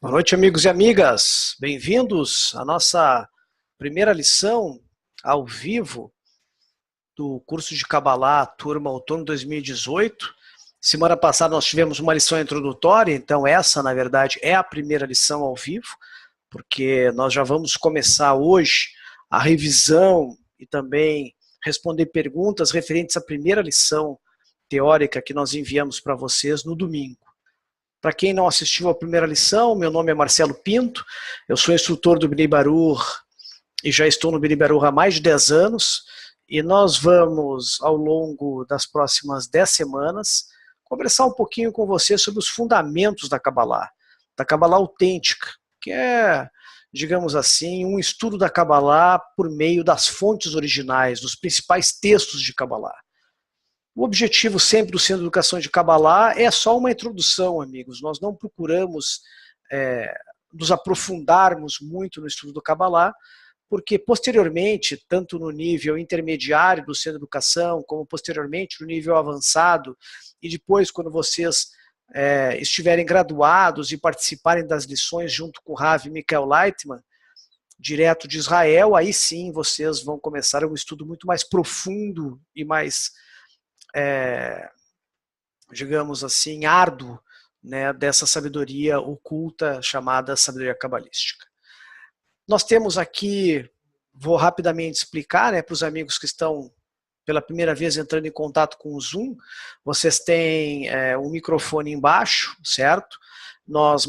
Boa noite, amigos e amigas. Bem-vindos à nossa primeira lição ao vivo do curso de Kabbalah, turma outono 2018. Semana passada nós tivemos uma lição introdutória, então essa, na verdade, é a primeira lição ao vivo, porque nós já vamos começar hoje a revisão e também responder perguntas referentes à primeira lição teórica que nós enviamos para vocês no domingo. Para quem não assistiu à primeira lição, meu nome é Marcelo Pinto, eu sou instrutor do Bnei Baruch e já estou no Bnei Baruch há mais de 10 anos, e nós vamos, ao longo das próximas 10 semanas, conversar um pouquinho com você sobre os fundamentos da Kabbalah autêntica, que é, digamos assim, um estudo da Kabbalah por meio das fontes originais, dos principais textos de Kabbalah. O objetivo sempre do Centro de Educação de Kabbalah é só uma introdução, amigos. Nós não procuramos nos aprofundarmos muito no estudo do Kabbalah, porque posteriormente, tanto no nível intermediário do Centro de Educação, como posteriormente no nível avançado, e depois quando vocês estiverem graduados e participarem das lições junto com o Rav Michael Leitman, direto de Israel, aí sim vocês vão começar um estudo muito mais profundo e mais digamos assim, árduo, né, dessa sabedoria oculta chamada sabedoria cabalística. Nós temos aqui, vou rapidamente explicar, né, para os amigos que estão pela primeira vez entrando em contato com o Zoom, vocês têm um microfone embaixo, certo? Nós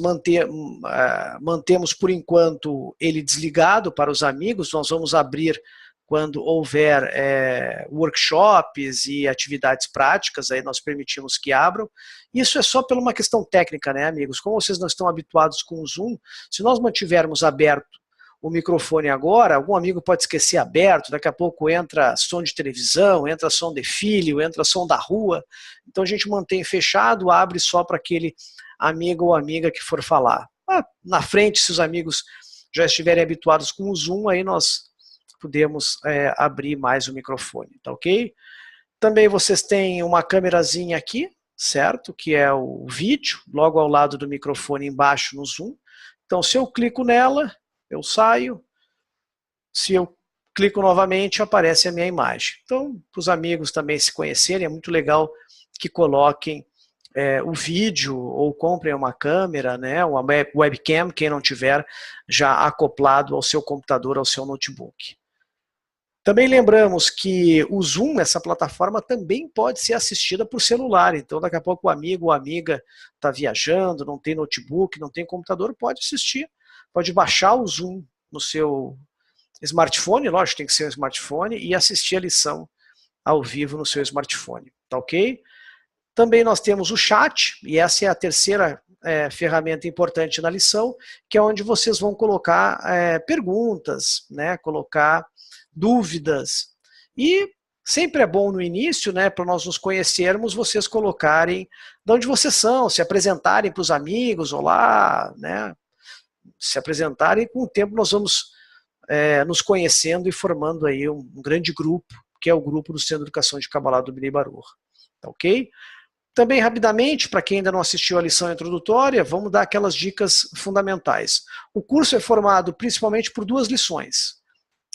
mantemos por enquanto ele desligado para os amigos, nós vamos abrir quando houver workshops e atividades práticas, aí nós permitimos que abram. Isso é só por uma questão técnica, né, amigos? Como vocês não estão habituados com o Zoom, se nós mantivermos aberto o microfone agora, algum amigo pode esquecer aberto, daqui a pouco entra som de televisão, entra som de filho, entra som da rua, então a gente mantém fechado, abre só para aquele amigo ou amiga que for falar. Na frente, se os amigos já estiverem habituados com o Zoom, aí nós podemos abrir mais o microfone, tá ok? Também vocês têm uma câmerazinha aqui, certo? Que é o vídeo, logo ao lado do microfone embaixo no Zoom. Então, se eu clico nela, eu saio. Se eu clico novamente, aparece a minha imagem. Então, para os amigos também se conhecerem, é muito legal que coloquem o vídeo ou comprem uma câmera, né, uma webcam, quem não tiver já acoplado ao seu computador, ao seu notebook. Também lembramos que o Zoom, essa plataforma, também pode ser assistida por celular. Então, daqui a pouco o amigo ou a amiga está viajando, não tem notebook, não tem computador, pode assistir. Pode baixar o Zoom no seu smartphone, lógico, tem que ser um smartphone, e assistir a lição ao vivo no seu smartphone. Tá ok? Também nós temos o chat, e essa é a terceira ferramenta importante na lição, que é onde vocês vão colocar perguntas, né, colocar dúvidas. E sempre é bom no início, né, para nós nos conhecermos, vocês colocarem de onde vocês são, se apresentarem para os amigos, olá, né, se apresentarem. Com o tempo nós vamos nos conhecendo e formando aí um grande grupo, que é o grupo do Centro de Educação de Kabbalah do Bnei Baruch. Tá ok? Também, rapidamente, para quem ainda não assistiu a lição introdutória, vamos dar aquelas dicas fundamentais. O curso é formado principalmente por 2 lições.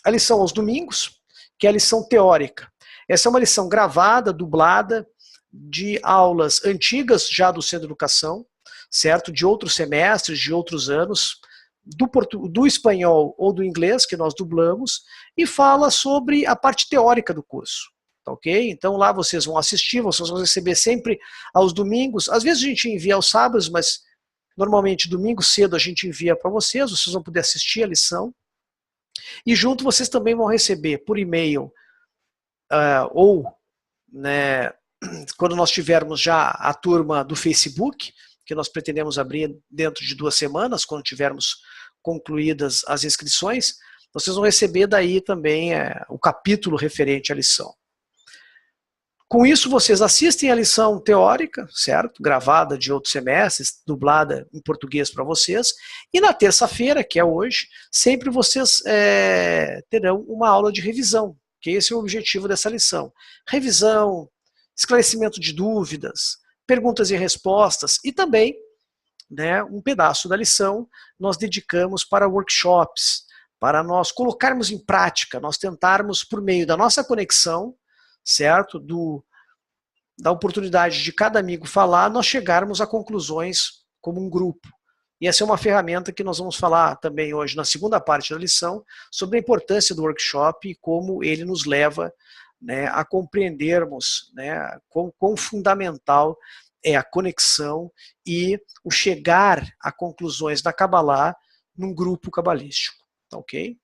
A lição aos domingos, que é a lição teórica. Essa é uma lição gravada, dublada, de aulas antigas já do Centro de Educação, certo? De outros semestres, de outros anos, do espanhol ou do inglês, que nós dublamos, e fala sobre a parte teórica do curso. Tá ok? Então lá vocês vão assistir, vocês vão receber sempre aos domingos. Às vezes a gente envia aos sábados, mas normalmente domingo cedo a gente envia para vocês vão poder assistir a lição. E junto vocês também vão receber por e-mail ou, né, quando nós tivermos já a turma do Facebook, que nós pretendemos abrir dentro de 2 semanas, quando tivermos concluídas as inscrições, vocês vão receber daí também o capítulo referente à lição. Com isso, vocês assistem a lição teórica, certo? Gravada de outros semestres, dublada em português para vocês. E na terça-feira, que é hoje, sempre vocês terão uma aula de revisão, que esse é o objetivo dessa lição. Revisão, esclarecimento de dúvidas, perguntas e respostas, e também né, um pedaço da lição nós dedicamos para workshops, para nós colocarmos em prática, nós tentarmos, por meio da nossa conexão, certo? Da oportunidade de cada amigo falar, nós chegarmos a conclusões como um grupo. E essa é uma ferramenta que nós vamos falar também hoje na segunda parte da lição, sobre a importância do workshop e como ele nos leva, né, a compreendermos, né, quão fundamental é a conexão e o chegar a conclusões da Kabbalah num grupo cabalístico. Tá ok?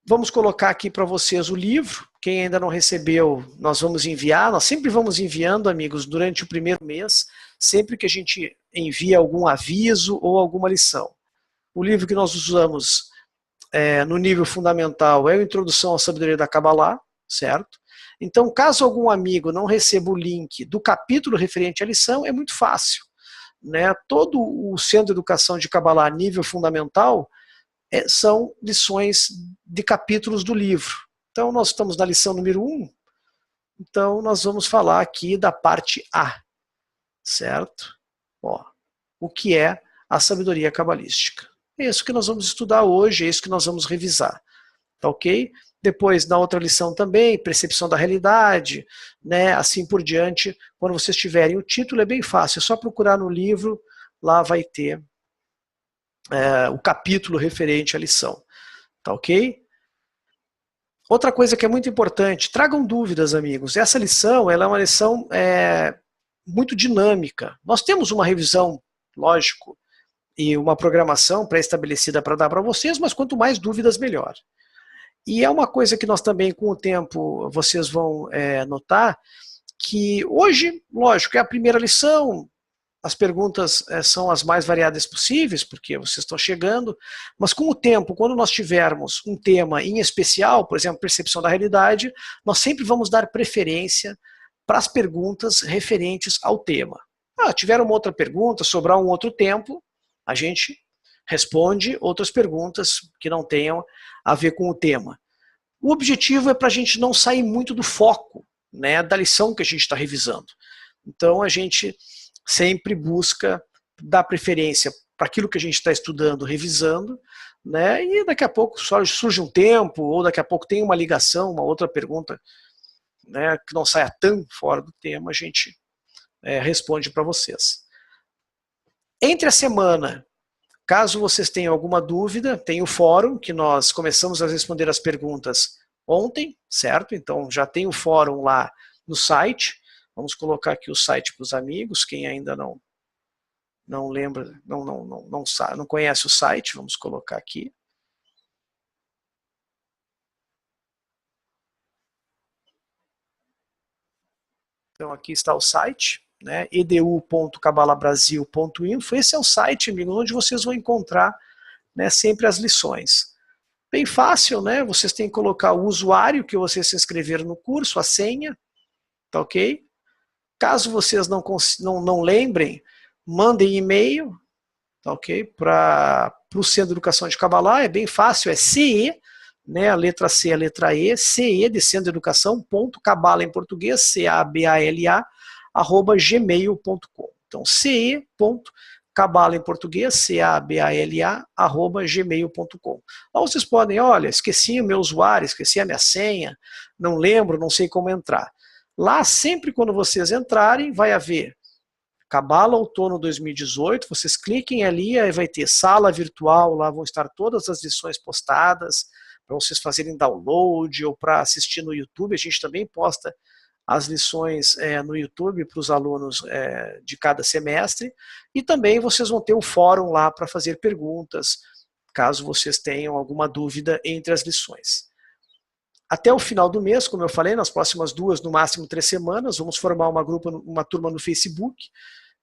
Vamos colocar aqui para vocês o livro. Quem ainda não recebeu, nós vamos enviar. Nós sempre vamos enviando, amigos, durante o primeiro mês, sempre que a gente envia algum aviso ou alguma lição. O livro que nós usamos no nível fundamental é a Introdução à Sabedoria da Kabbalah, certo? Então, caso algum amigo não receba o link do capítulo referente à lição, é muito fácil, né? Todo o Centro de Educação de Kabbalah nível fundamental são lições de capítulos do livro. Então, nós estamos na lição número 1, então nós vamos falar aqui da parte A, certo? Ó, o que é a sabedoria cabalística. É isso que nós vamos estudar hoje, é isso que nós vamos revisar, tá ok? Depois, na outra lição também, percepção da realidade, né, assim por diante. Quando vocês tiverem o título, é bem fácil, é só procurar no livro, lá vai ter o capítulo referente à lição, tá ok? Outra coisa que é muito importante, tragam dúvidas, amigos. Essa lição, ela é uma lição muito dinâmica. Nós temos uma revisão, lógico, e uma programação pré-estabelecida para dar para vocês, mas quanto mais dúvidas, melhor. E é uma coisa que nós também, com o tempo, vocês vão notar, que hoje, lógico, é a primeira lição, as perguntas são as mais variadas possíveis, porque vocês estão chegando, mas com o tempo, quando nós tivermos um tema em especial, por exemplo, percepção da realidade, nós sempre vamos dar preferência para as perguntas referentes ao tema. Tiver uma outra pergunta, sobrar um outro tempo, a gente responde outras perguntas que não tenham a ver com o tema. O objetivo é para a gente não sair muito do foco, né, da lição que a gente está revisando. Então a gente sempre busca dar preferência para aquilo que a gente está estudando, revisando, né, e daqui a pouco surge um tempo, ou daqui a pouco tem uma ligação, uma outra pergunta, né, que não saia tão fora do tema, a gente responde para vocês. Entre a semana, caso vocês tenham alguma dúvida, tem o fórum, que nós começamos a responder as perguntas ontem, certo? Então já tem o fórum lá no site. Vamos colocar aqui o site para os amigos, quem ainda não lembra, não conhece o site, vamos colocar aqui. Então aqui está o site, né, edu.kabalabrasil.info. Esse é o site, amigo, onde vocês vão encontrar, né, sempre as lições. Bem fácil, né? Vocês têm que colocar o usuário que vocês se inscreveram no curso, a senha, tá ok? Caso vocês não lembrem, mandem e-mail, tá ok? Para o Centro de Educação de Kabbalah, é bem fácil, é CE, né, a letra C, a letra E, CE de Centro de Educação, ponto, Kabbalah em português, CABALA, @gmail.com. Então, ce.kabbalah em português, CABALA, @gmail.com. Lá vocês podem, olha, esqueci o meu usuário, esqueci a minha senha, não lembro, não sei como entrar. Lá, sempre quando vocês entrarem, vai haver Kabbalah Outono 2018, vocês cliquem ali, aí vai ter sala virtual, lá vão estar todas as lições postadas, para vocês fazerem download ou para assistir no YouTube. A gente também posta as lições no YouTube para os alunos de cada semestre, e também vocês vão ter o fórum lá para fazer perguntas, caso vocês tenham alguma dúvida entre as lições. Até o final do mês, como eu falei, nas próximas 2, no máximo 3 semanas, vamos formar uma turma no Facebook,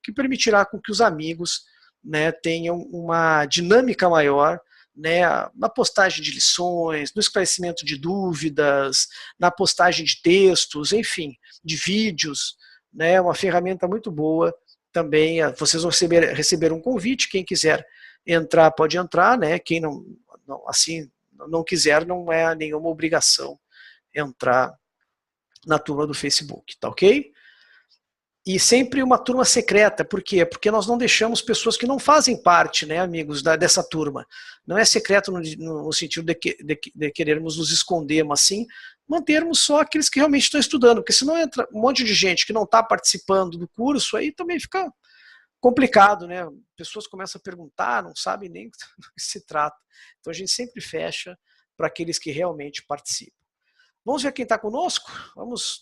que permitirá com que os amigos, né, tenham uma dinâmica maior, né, na postagem de lições, no esclarecimento de dúvidas, na postagem de textos, enfim, de vídeos, né, uma ferramenta muito boa também. Vocês vão receber um convite, quem quiser entrar pode entrar, né, quem não quiser, não é nenhuma obrigação entrar na turma do Facebook, tá ok? E sempre uma turma secreta, por quê? Porque nós não deixamos pessoas que não fazem parte, né, amigos, dessa turma. Não é secreto no sentido de querermos nos esconder, mas sim mantermos só aqueles que realmente estão estudando, porque senão entra um monte de gente que não está participando do curso, aí também fica complicado, né? Pessoas começam a perguntar, não sabem nem do que se trata. Então a gente sempre fecha para aqueles que realmente participam. Vamos ver quem está conosco? Vamos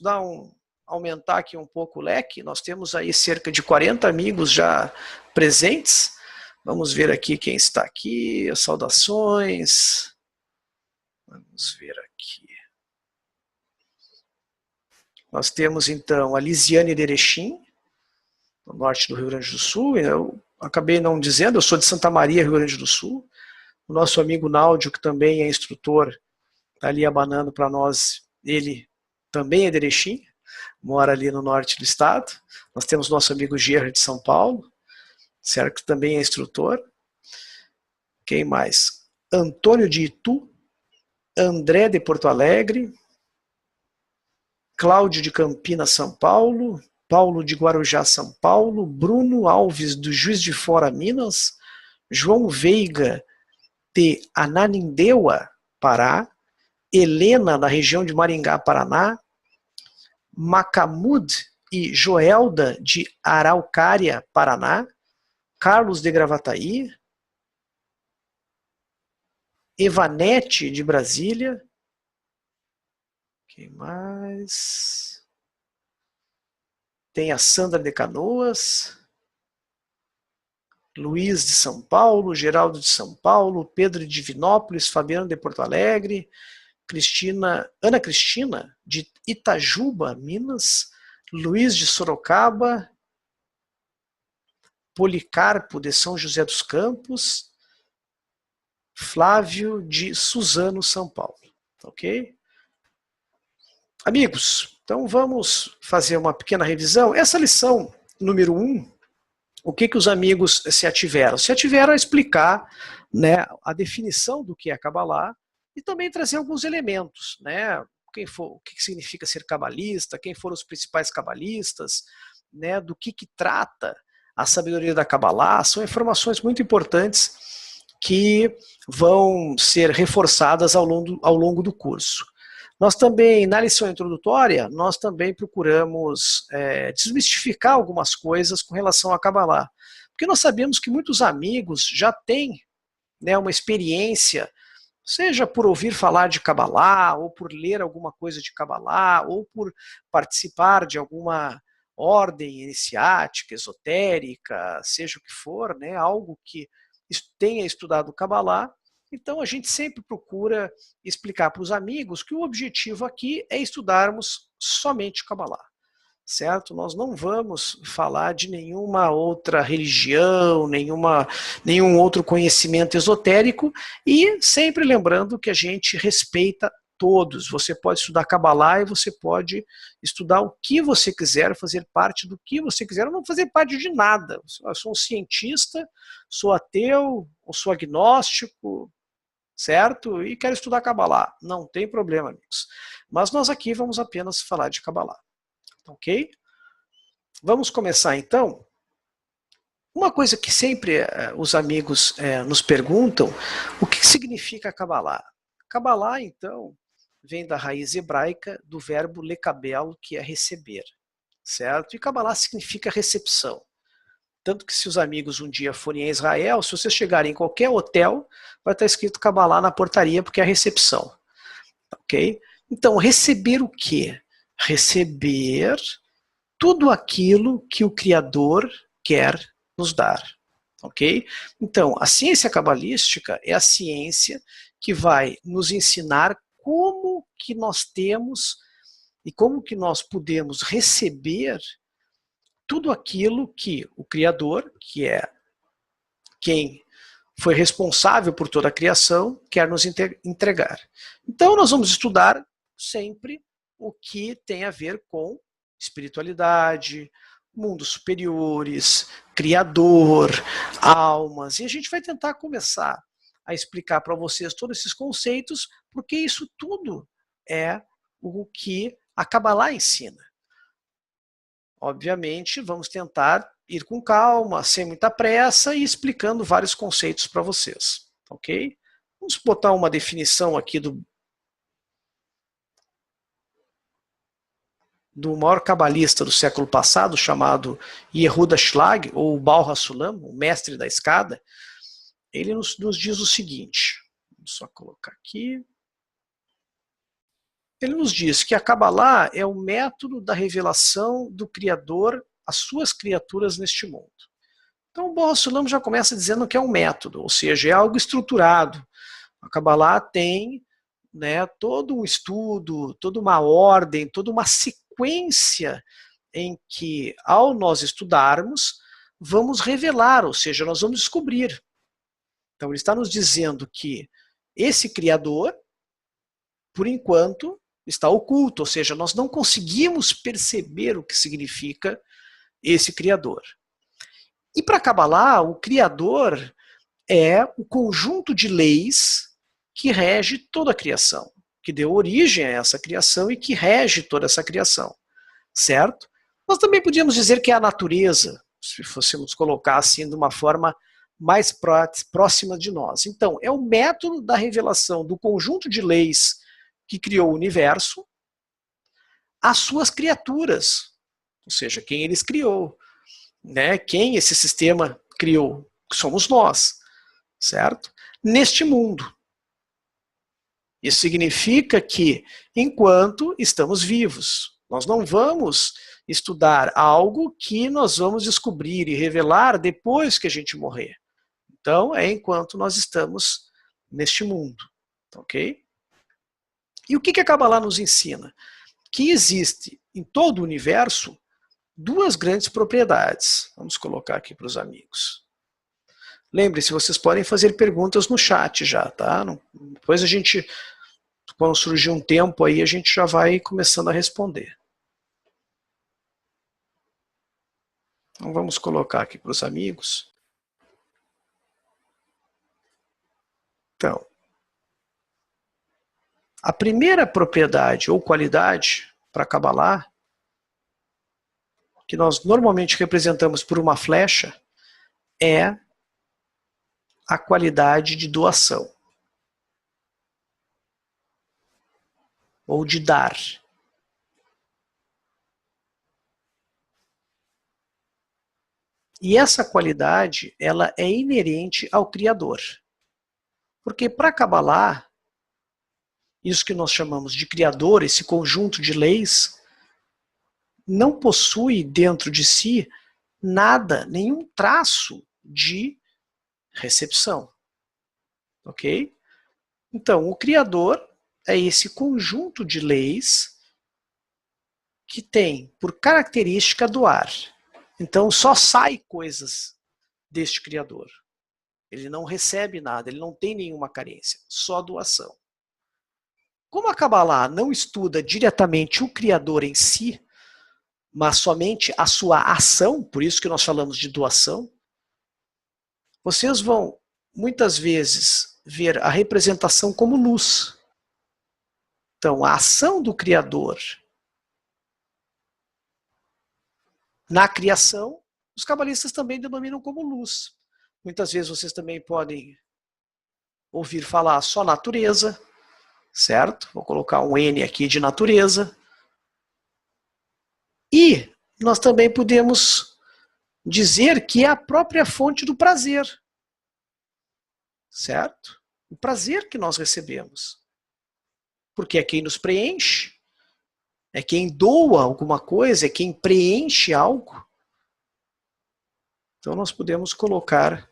aumentar aqui um pouco o leque. Nós temos aí cerca de 40 amigos já presentes. Vamos ver aqui quem está aqui. Saudações. Vamos ver aqui. Nós temos então a Lisiane de Erechim, no norte do Rio Grande do Sul. Eu acabei não dizendo, eu sou de Santa Maria, Rio Grande do Sul. O nosso amigo Náudio, que também é instrutor, está ali abanando para nós. Ele também é de Erechim, mora ali no norte do estado. Nós temos nosso amigo Gerard de São Paulo, certo, que também é instrutor. Quem mais? Antônio de Itu, André de Porto Alegre, Cláudio de Campinas, São Paulo, Paulo de Guarujá, São Paulo, Bruno Alves do Juiz de Fora, Minas, João Veiga de Ananindeua, Pará, Helena, na região de Maringá, Paraná, Macamud e Joelda, de Araucária, Paraná, Carlos de Gravataí, Evanete, de Brasília, quem mais? Tem a Sandra de Canoas, Luiz de São Paulo, Geraldo de São Paulo, Pedro de Divinópolis, Fabiano de Porto Alegre, Ana Cristina, de Itajuba, Minas, Luiz de Sorocaba, Policarpo de São José dos Campos, Flávio de Suzano, São Paulo. Ok? Amigos, então vamos fazer uma pequena revisão. Essa lição número 1, o que os amigos se ativeram? Se ativeram a explicar, né, a definição do que é Kabbalah e também trazer alguns elementos, né? O que significa ser cabalista, quem foram os principais cabalistas, né, do que trata a sabedoria da Kabbalah. São informações muito importantes que vão ser reforçadas ao longo do curso. Nós também, na lição introdutória, nós também procuramos desmistificar algumas coisas com relação a Kabbalah. Porque nós sabemos que muitos amigos já têm, né, uma experiência, seja por ouvir falar de Kabbalah, ou por ler alguma coisa de Kabbalah, ou por participar de alguma ordem iniciática, esotérica, seja o que for, né, algo que tenha estudado Kabbalah. Então a gente sempre procura explicar para os amigos que o objetivo aqui é estudarmos somente Kabbalah, certo? Nós não vamos falar de nenhuma outra religião, nenhum outro conhecimento esotérico, e sempre lembrando que a gente respeita todos. Você pode estudar Kabbalah e você pode estudar o que você quiser, fazer parte do que você quiser, não fazer parte de nada. Eu sou um cientista, sou ateu, ou sou agnóstico, certo? E quero estudar Kabbalah. Não tem problema, amigos. Mas nós aqui vamos apenas falar de Kabbalah. Ok? Vamos começar então. Uma coisa que sempre os amigos nos perguntam, o que significa Kabbalah? Kabbalah, então, vem da raiz hebraica do verbo lekabel, que é receber, certo? E Kabbalah significa recepção. Tanto que se os amigos um dia forem a Israel, se vocês chegarem em qualquer hotel, vai estar escrito Kabbalah na portaria, porque é a recepção. Ok? Então, receber o quê? Receber tudo aquilo que o Criador quer nos dar. Ok? Então, a ciência cabalística é a ciência que vai nos ensinar como que nós temos e como que nós podemos receber tudo aquilo que o Criador, que é quem foi responsável por toda a criação, quer nos entregar. Então nós vamos estudar sempre o que tem a ver com espiritualidade, mundos superiores, Criador, almas, e a gente vai tentar começar a explicar para vocês todos esses conceitos, porque isso tudo é o que a Kabbalah ensina. obviamente, vamos tentar ir com calma, sem muita pressa e explicando vários conceitos para vocês, ok? Vamos botar uma definição aqui do maior cabalista do século passado, chamado Yehuda Shlag, ou Baal HaSulam, o mestre da escada. Ele nos diz o seguinte, vou só colocar aqui. Ele nos diz que a Kabbalah é o método da revelação do Criador às suas criaturas neste mundo. Então o Baal HaSulam já começa dizendo que é um método, ou seja, é algo estruturado. A Kabbalah tem, né, todo um estudo, toda uma ordem, toda uma sequência em que, ao nós estudarmos, vamos revelar, ou seja, nós vamos descobrir. Então ele está nos dizendo que esse Criador, por enquanto, está oculto, ou seja, nós não conseguimos perceber o que significa esse Criador. E para Kabbalah, o Criador é o conjunto de leis que rege toda a criação, que deu origem a essa criação e que rege toda essa criação, certo? Nós também podíamos dizer que é a natureza, se fôssemos colocar assim de uma forma mais próxima de nós. Então, é o método da revelação do conjunto de leis que criou o universo às suas criaturas, ou seja, quem eles criou, né? Quem esse sistema criou, somos nós, certo? Neste mundo. Isso significa que, enquanto estamos vivos, nós não vamos estudar algo que nós vamos descobrir e revelar depois que a gente morrer. Então, é enquanto nós estamos neste mundo, ok? E o que a Kabbalah nos ensina? Que existe em todo o universo duas grandes propriedades. Vamos colocar aqui para os amigos. Lembre-se, vocês podem fazer perguntas no chat já, tá? Depois a gente, quando surgir um tempo aí, a gente já vai começando a responder. Então vamos colocar aqui para os amigos. Então, a primeira propriedade ou qualidade para Kabbalah, que nós normalmente representamos por uma flecha, é a qualidade de doação. Ou de dar. E essa qualidade, ela é inerente ao Criador. Porque para Kabbalah, isso que nós chamamos de Criador, esse conjunto de leis, não possui dentro de si nada, nenhum traço de recepção. Ok? Então, o Criador é esse conjunto de leis que tem por característica doar. Então, só sai coisas deste Criador. Ele não recebe nada, ele não tem nenhuma carência, só doação. Como a Kabbalah não estuda diretamente o Criador em si, mas somente a sua ação, por isso que nós falamos de doação, vocês vão, muitas vezes, ver a representação como luz. Então, a ação do Criador na criação, os cabalistas também denominam como luz. Muitas vezes vocês também podem ouvir falar só natureza, certo? Vou colocar um N aqui de natureza. E nós também podemos dizer que é a própria fonte do prazer, certo? O prazer que nós recebemos. Porque é quem nos preenche, é quem doa alguma coisa, é quem preenche algo. Então nós podemos colocar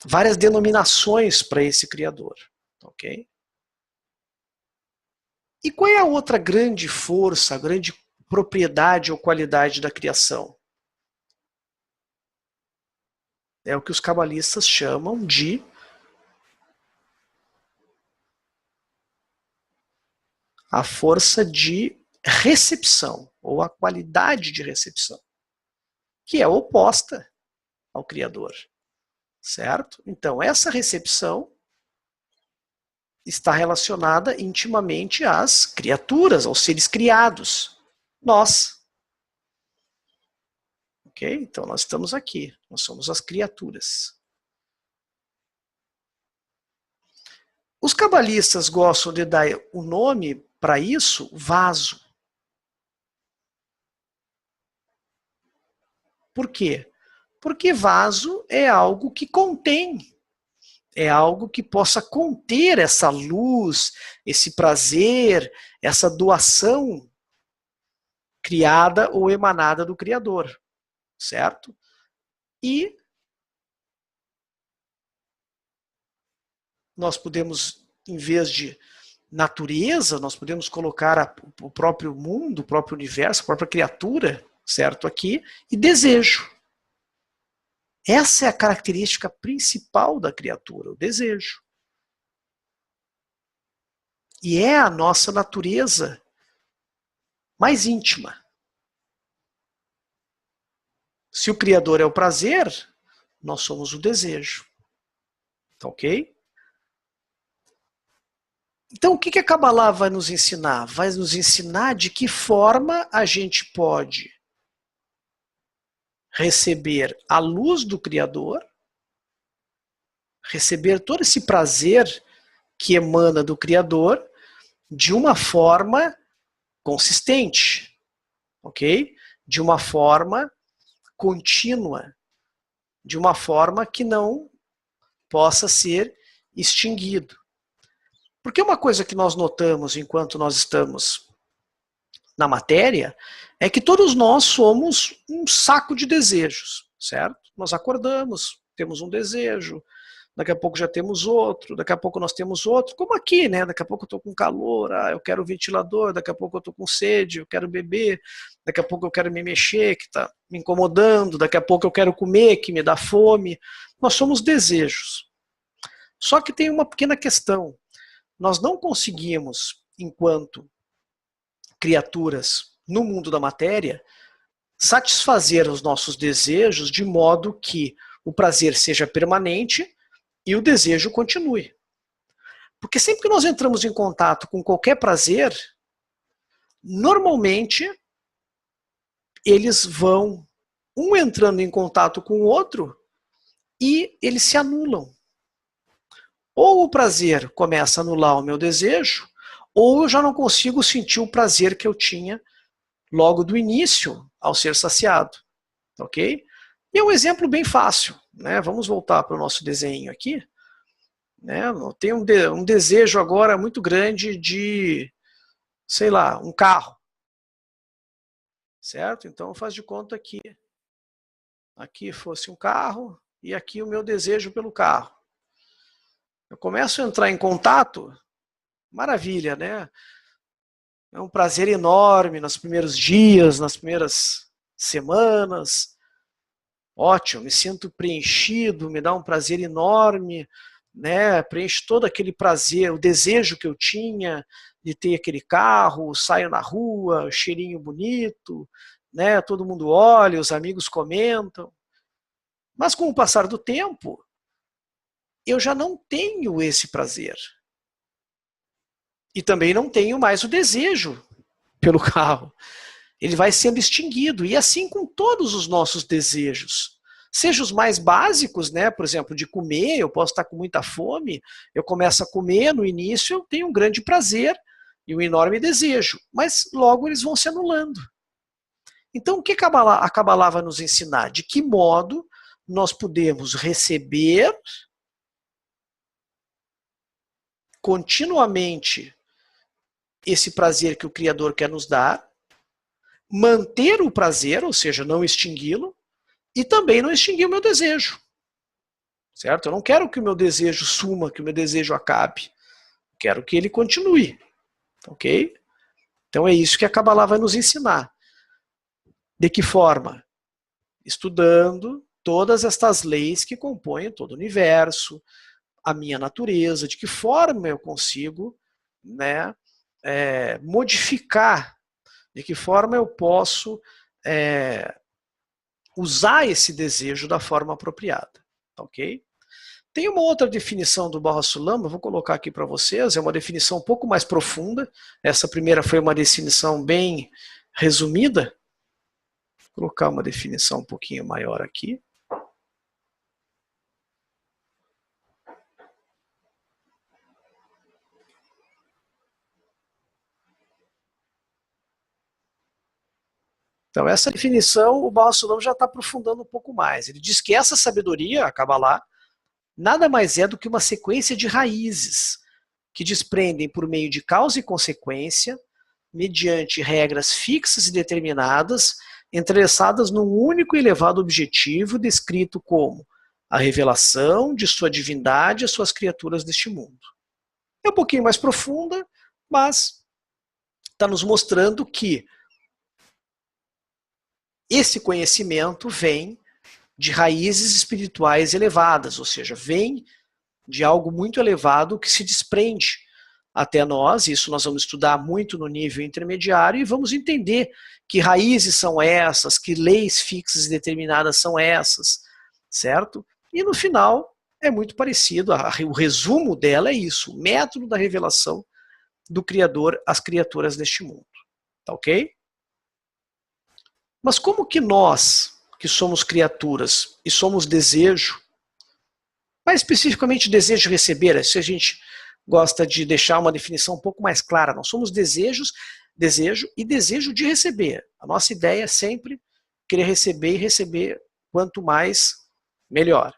várias denominações para esse Criador, ok? E qual é a outra grande força, a grande propriedade ou qualidade da criação? É o que os cabalistas chamam de a força de recepção, ou a qualidade de recepção, que é oposta ao Criador, certo? Então, essa recepção está relacionada intimamente às criaturas, aos seres criados, nós. Ok? Então nós estamos aqui, nós somos as criaturas. Os cabalistas gostam de dar o nome para isso, vaso. Por quê? Porque vaso é algo que contém, é algo que possa conter essa luz, esse prazer, essa doação criada ou emanada do Criador, certo? E nós podemos, em vez de natureza, nós podemos colocar o próprio mundo, o próprio universo, a própria criatura, certo? Aqui, e desejo. Essa é a característica principal da criatura, o desejo. E é a nossa natureza mais íntima. Se o Criador é o prazer, nós somos o desejo. Tá ok? Então, o que a Kabbalah vai nos ensinar? Vai nos ensinar de que forma a gente pode receber a luz do Criador, receber todo esse prazer que emana do Criador de uma forma consistente, ok? De uma forma contínua, de uma forma que não possa ser extinguido. Porque uma coisa que nós notamos enquanto nós estamos na matéria é que todos nós somos um saco de desejos, certo? Nós acordamos, temos um desejo, daqui a pouco já temos outro, daqui a pouco nós temos outro, como aqui, né? Daqui a pouco eu estou com calor, eu quero um ventilador, daqui a pouco eu estou com sede, eu quero beber, daqui a pouco eu quero me mexer, que está me incomodando, daqui a pouco eu quero comer, que me dá fome. Nós somos desejos. Só que tem uma pequena questão. Nós não conseguimos, enquanto criaturas no mundo da matéria, satisfazer os nossos desejos de modo que o prazer seja permanente e o desejo continue. Porque sempre que nós entramos em contato com qualquer prazer, normalmente eles vão, um entrando em contato com o outro, e eles se anulam. Ou o prazer começa a anular o meu desejo, ou eu já não consigo sentir o prazer que eu tinha logo do início ao ser saciado. Ok? E é um exemplo bem fácil, né? Vamos voltar para o nosso desenho aqui. Né? Eu tenho um desejo agora muito grande de, sei lá, um carro. Certo? Então faz de conta que aqui fosse um carro e aqui o meu desejo pelo carro. Eu começo a entrar em contato, maravilha, né? É um prazer enorme nos primeiros dias, nas primeiras semanas. Ótimo, me sinto preenchido, me dá um prazer enorme, né? Preenche todo aquele prazer, o desejo que eu tinha de ter aquele carro, saio na rua, cheirinho bonito, né? Todo mundo olha, os amigos comentam. Mas com o passar do tempo, eu já não tenho esse prazer. E também não tenho mais o desejo pelo carro. Ele vai sendo extinguido. E assim com todos os nossos desejos. Seja os mais básicos, né? Por exemplo, de comer, eu posso estar com muita fome, eu começo a comer, no início eu tenho um grande prazer e um enorme desejo. Mas logo eles vão se anulando. Então o que a Kabbalah vai nos ensinar? De que modo nós podemos receber continuamente esse prazer que o Criador quer nos dar, manter o prazer, ou seja, não extingui-lo, e também não extinguir o meu desejo. Certo? Eu não quero que o meu desejo suma, que o meu desejo acabe. Quero que ele continue. Ok? Então é isso que a Kabbalah vai nos ensinar. De que forma? Estudando todas estas leis que compõem todo o universo, a minha natureza, de que forma eu consigo, né, modificar, de que forma eu posso usar esse desejo da forma apropriada. Ok? Tem uma outra definição do Baha Sulam, eu vou colocar aqui para vocês, é uma definição um pouco mais profunda. Essa primeira foi uma definição bem resumida. colocar uma definição um pouquinho maior aqui. Então, essa definição, o Baal HaSulam já está aprofundando um pouco mais. Ele diz que essa sabedoria, a Kabbalah, nada mais é do que uma sequência de raízes que desprendem por meio de causa e consequência, mediante regras fixas e determinadas, entrelaçadas num único e elevado objetivo descrito como a revelação de sua divindade às suas criaturas deste mundo. É um pouquinho mais profunda, mas está nos mostrando que esse conhecimento vem de raízes espirituais elevadas, ou seja, vem de algo muito elevado que se desprende até nós. Isso nós vamos estudar muito no nível intermediário e vamos entender que raízes são essas, que leis fixas e determinadas são essas, certo? E no final é muito parecido, o resumo dela é isso, o método da revelação do Criador às criaturas deste mundo, tá ok? Mas como que nós, que somos criaturas e somos desejo, mais especificamente desejo de receber, se a gente gosta de deixar uma definição um pouco mais clara, nós somos desejo e desejo de receber. A nossa ideia é sempre querer receber e receber quanto mais, melhor.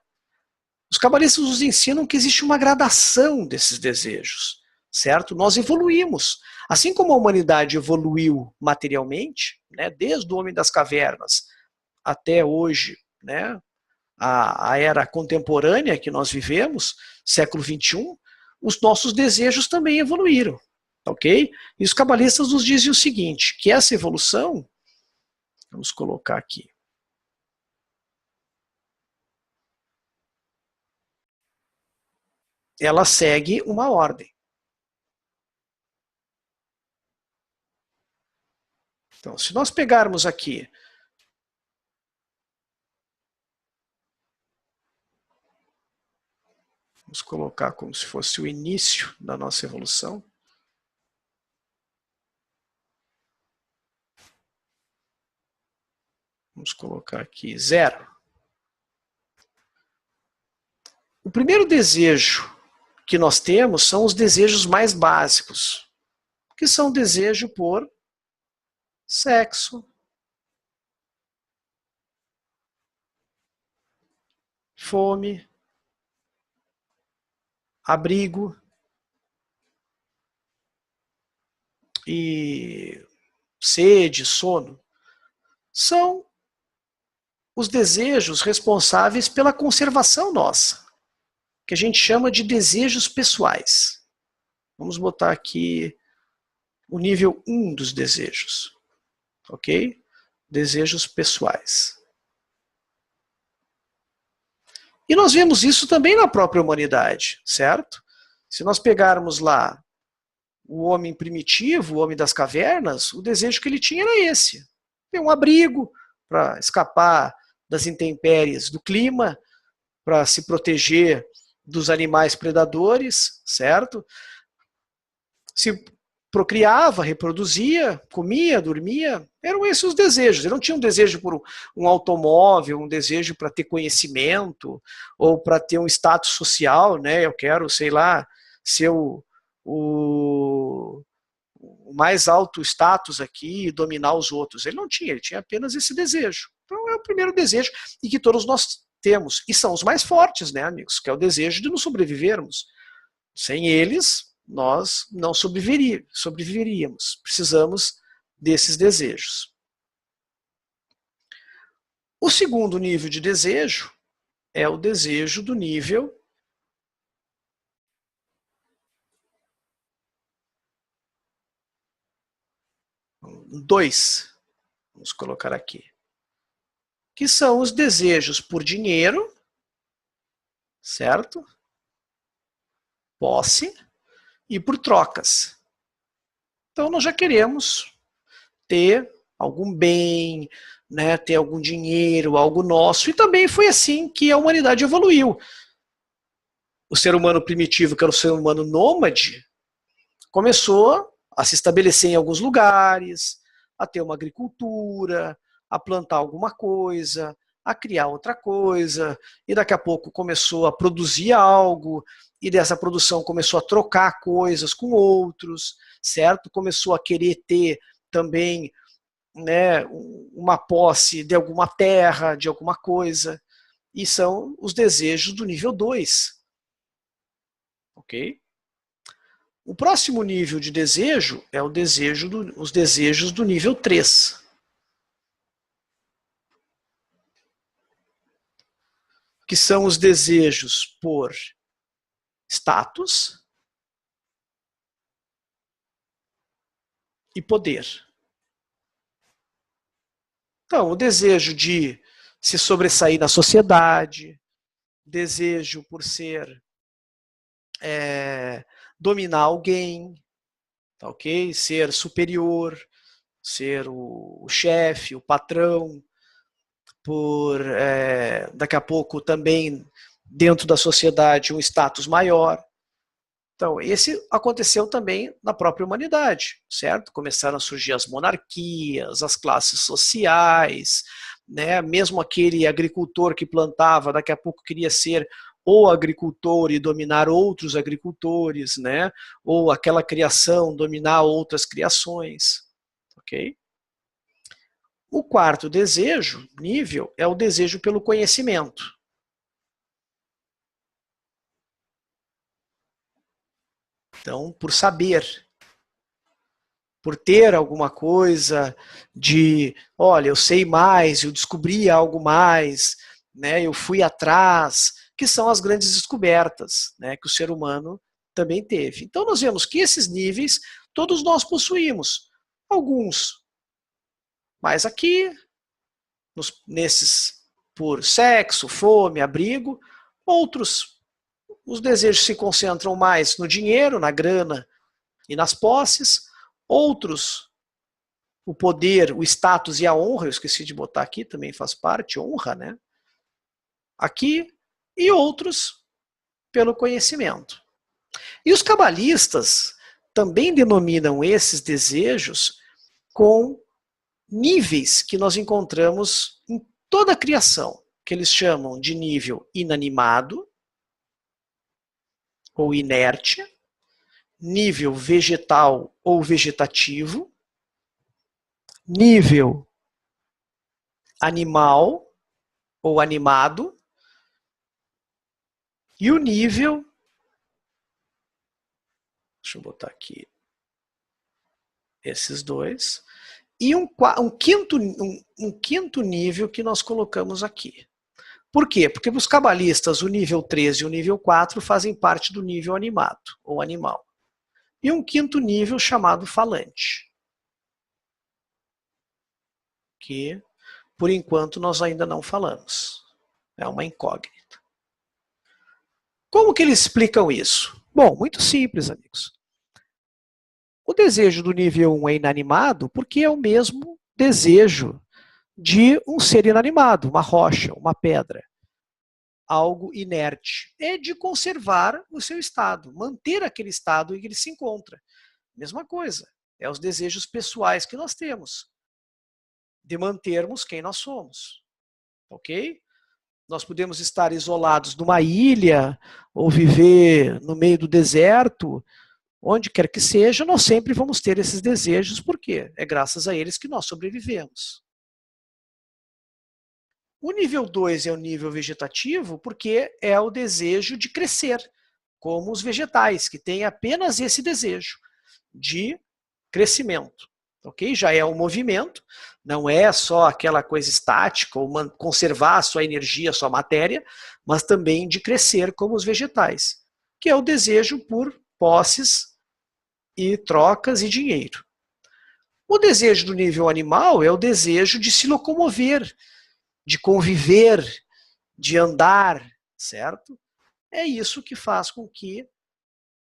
Os cabalistas nos ensinam que existe uma gradação desses desejos, certo? Nós evoluímos. Assim como a humanidade evoluiu materialmente, né, desde o homem das cavernas até hoje, né, a era contemporânea que nós vivemos, século XXI, os nossos desejos também evoluíram, ok? E os cabalistas nos dizem o seguinte, que essa evolução, vamos colocar aqui, ela segue uma ordem. Então, se nós pegarmos aqui vamos colocar como se fosse o início da nossa evolução. Vamos colocar aqui 0. O primeiro desejo que nós temos são os desejos mais básicos, que são o desejo por sexo, fome, abrigo e sede, sono. São os desejos responsáveis pela conservação nossa, que a gente chama de desejos pessoais. Vamos botar aqui o nível 1 dos desejos, ok? Desejos pessoais. E nós vemos isso também na própria humanidade, certo? Se nós pegarmos lá o homem primitivo, o homem das cavernas, o desejo que ele tinha era esse. Ter um abrigo para escapar das intempéries do clima, para se proteger dos animais predadores, certo? Se procriava, reproduzia, comia, dormia, eram esses os desejos. Ele não tinha um desejo por um automóvel, um desejo para ter conhecimento, ou para ter um status social, né? Eu quero, sei lá, ser o mais alto status aqui e dominar os outros. Ele não tinha, ele tinha apenas esse desejo. Então é o primeiro desejo, e que todos nós temos, e são os mais fortes, né, amigos? Que é o desejo de nos sobrevivermos. Sem eles, nós não sobreviveríamos. Precisamos desses desejos. O segundo nível de desejo é o desejo do nível 2. Vamos colocar aqui. Que são os desejos por dinheiro, certo? Posse e por trocas. Então nós já queremos ter algum bem, né, ter algum dinheiro, algo nosso, e também foi assim que a humanidade evoluiu. O ser humano primitivo, que era o ser humano nômade, começou a se estabelecer em alguns lugares, a ter uma agricultura, a plantar alguma coisa, a criar outra coisa, e daqui a pouco começou a produzir algo, e dessa produção começou a trocar coisas com outros, certo? Começou a querer ter também, né, uma posse de alguma terra, de alguma coisa, e são os desejos do nível 2. Ok? O próximo nível de desejo é os desejos do nível 3. Que são os desejos por status e poder. Então, o desejo de se sobressair na sociedade, desejo por ser dominar alguém, tá, ok? Ser superior, ser o chefe, o patrão, por daqui a pouco também dentro da sociedade um status maior. Então, esse aconteceu também na própria humanidade, certo? Começaram a surgir as monarquias, as classes sociais, né? Mesmo aquele agricultor que plantava, daqui a pouco queria ser o agricultor e dominar outros agricultores, né? Ou aquela criação dominar outras criações, ok? O quarto desejo, nível, é o desejo pelo conhecimento. Então, por saber, por ter alguma coisa de, olha, eu sei mais, eu descobri algo mais, né, eu fui atrás, que são as grandes descobertas, né, que o ser humano também teve. Então nós vemos que esses níveis todos nós possuímos, alguns mais aqui, nesses por sexo, fome, abrigo, outros, os desejos se concentram mais no dinheiro, na grana e nas posses, outros, o poder, o status e a honra, eu esqueci de botar aqui, também faz parte, honra, né? Aqui, e outros pelo conhecimento. E os cabalistas também denominam esses desejos com níveis que nós encontramos em toda a criação, que eles chamam de nível inanimado ou inerte, nível vegetal ou vegetativo, nível animal ou animado, e o nível, deixa eu botar aqui esses dois, e um quinto nível que nós colocamos aqui. Por quê? Porque para os cabalistas o nível 3 e o nível 4 fazem parte do nível animado ou animal. E um quinto nível chamado falante, que por enquanto nós ainda não falamos. É uma incógnita. Como que eles explicam isso? Bom, muito simples, amigos. O desejo do nível 1 é inanimado porque é o mesmo desejo de um ser inanimado, uma rocha, uma pedra, algo inerte. É de conservar o seu estado, manter aquele estado em que ele se encontra. Mesma coisa, é os desejos pessoais que nós temos, de mantermos quem nós somos, ok? Nós podemos estar isolados numa ilha, ou viver no meio do deserto, onde quer que seja, nós sempre vamos ter esses desejos, porque é graças a eles que nós sobrevivemos. O nível 2 é o nível vegetativo, porque é o desejo de crescer, como os vegetais, que têm apenas esse desejo de crescimento. Ok? Já é um movimento, não é só aquela coisa estática, ou conservar a sua energia, a sua matéria, mas também de crescer como os vegetais, que é o desejo por posses e trocas e dinheiro. O desejo do nível animal é o desejo de se locomover, de conviver, de andar, certo? É isso que faz com que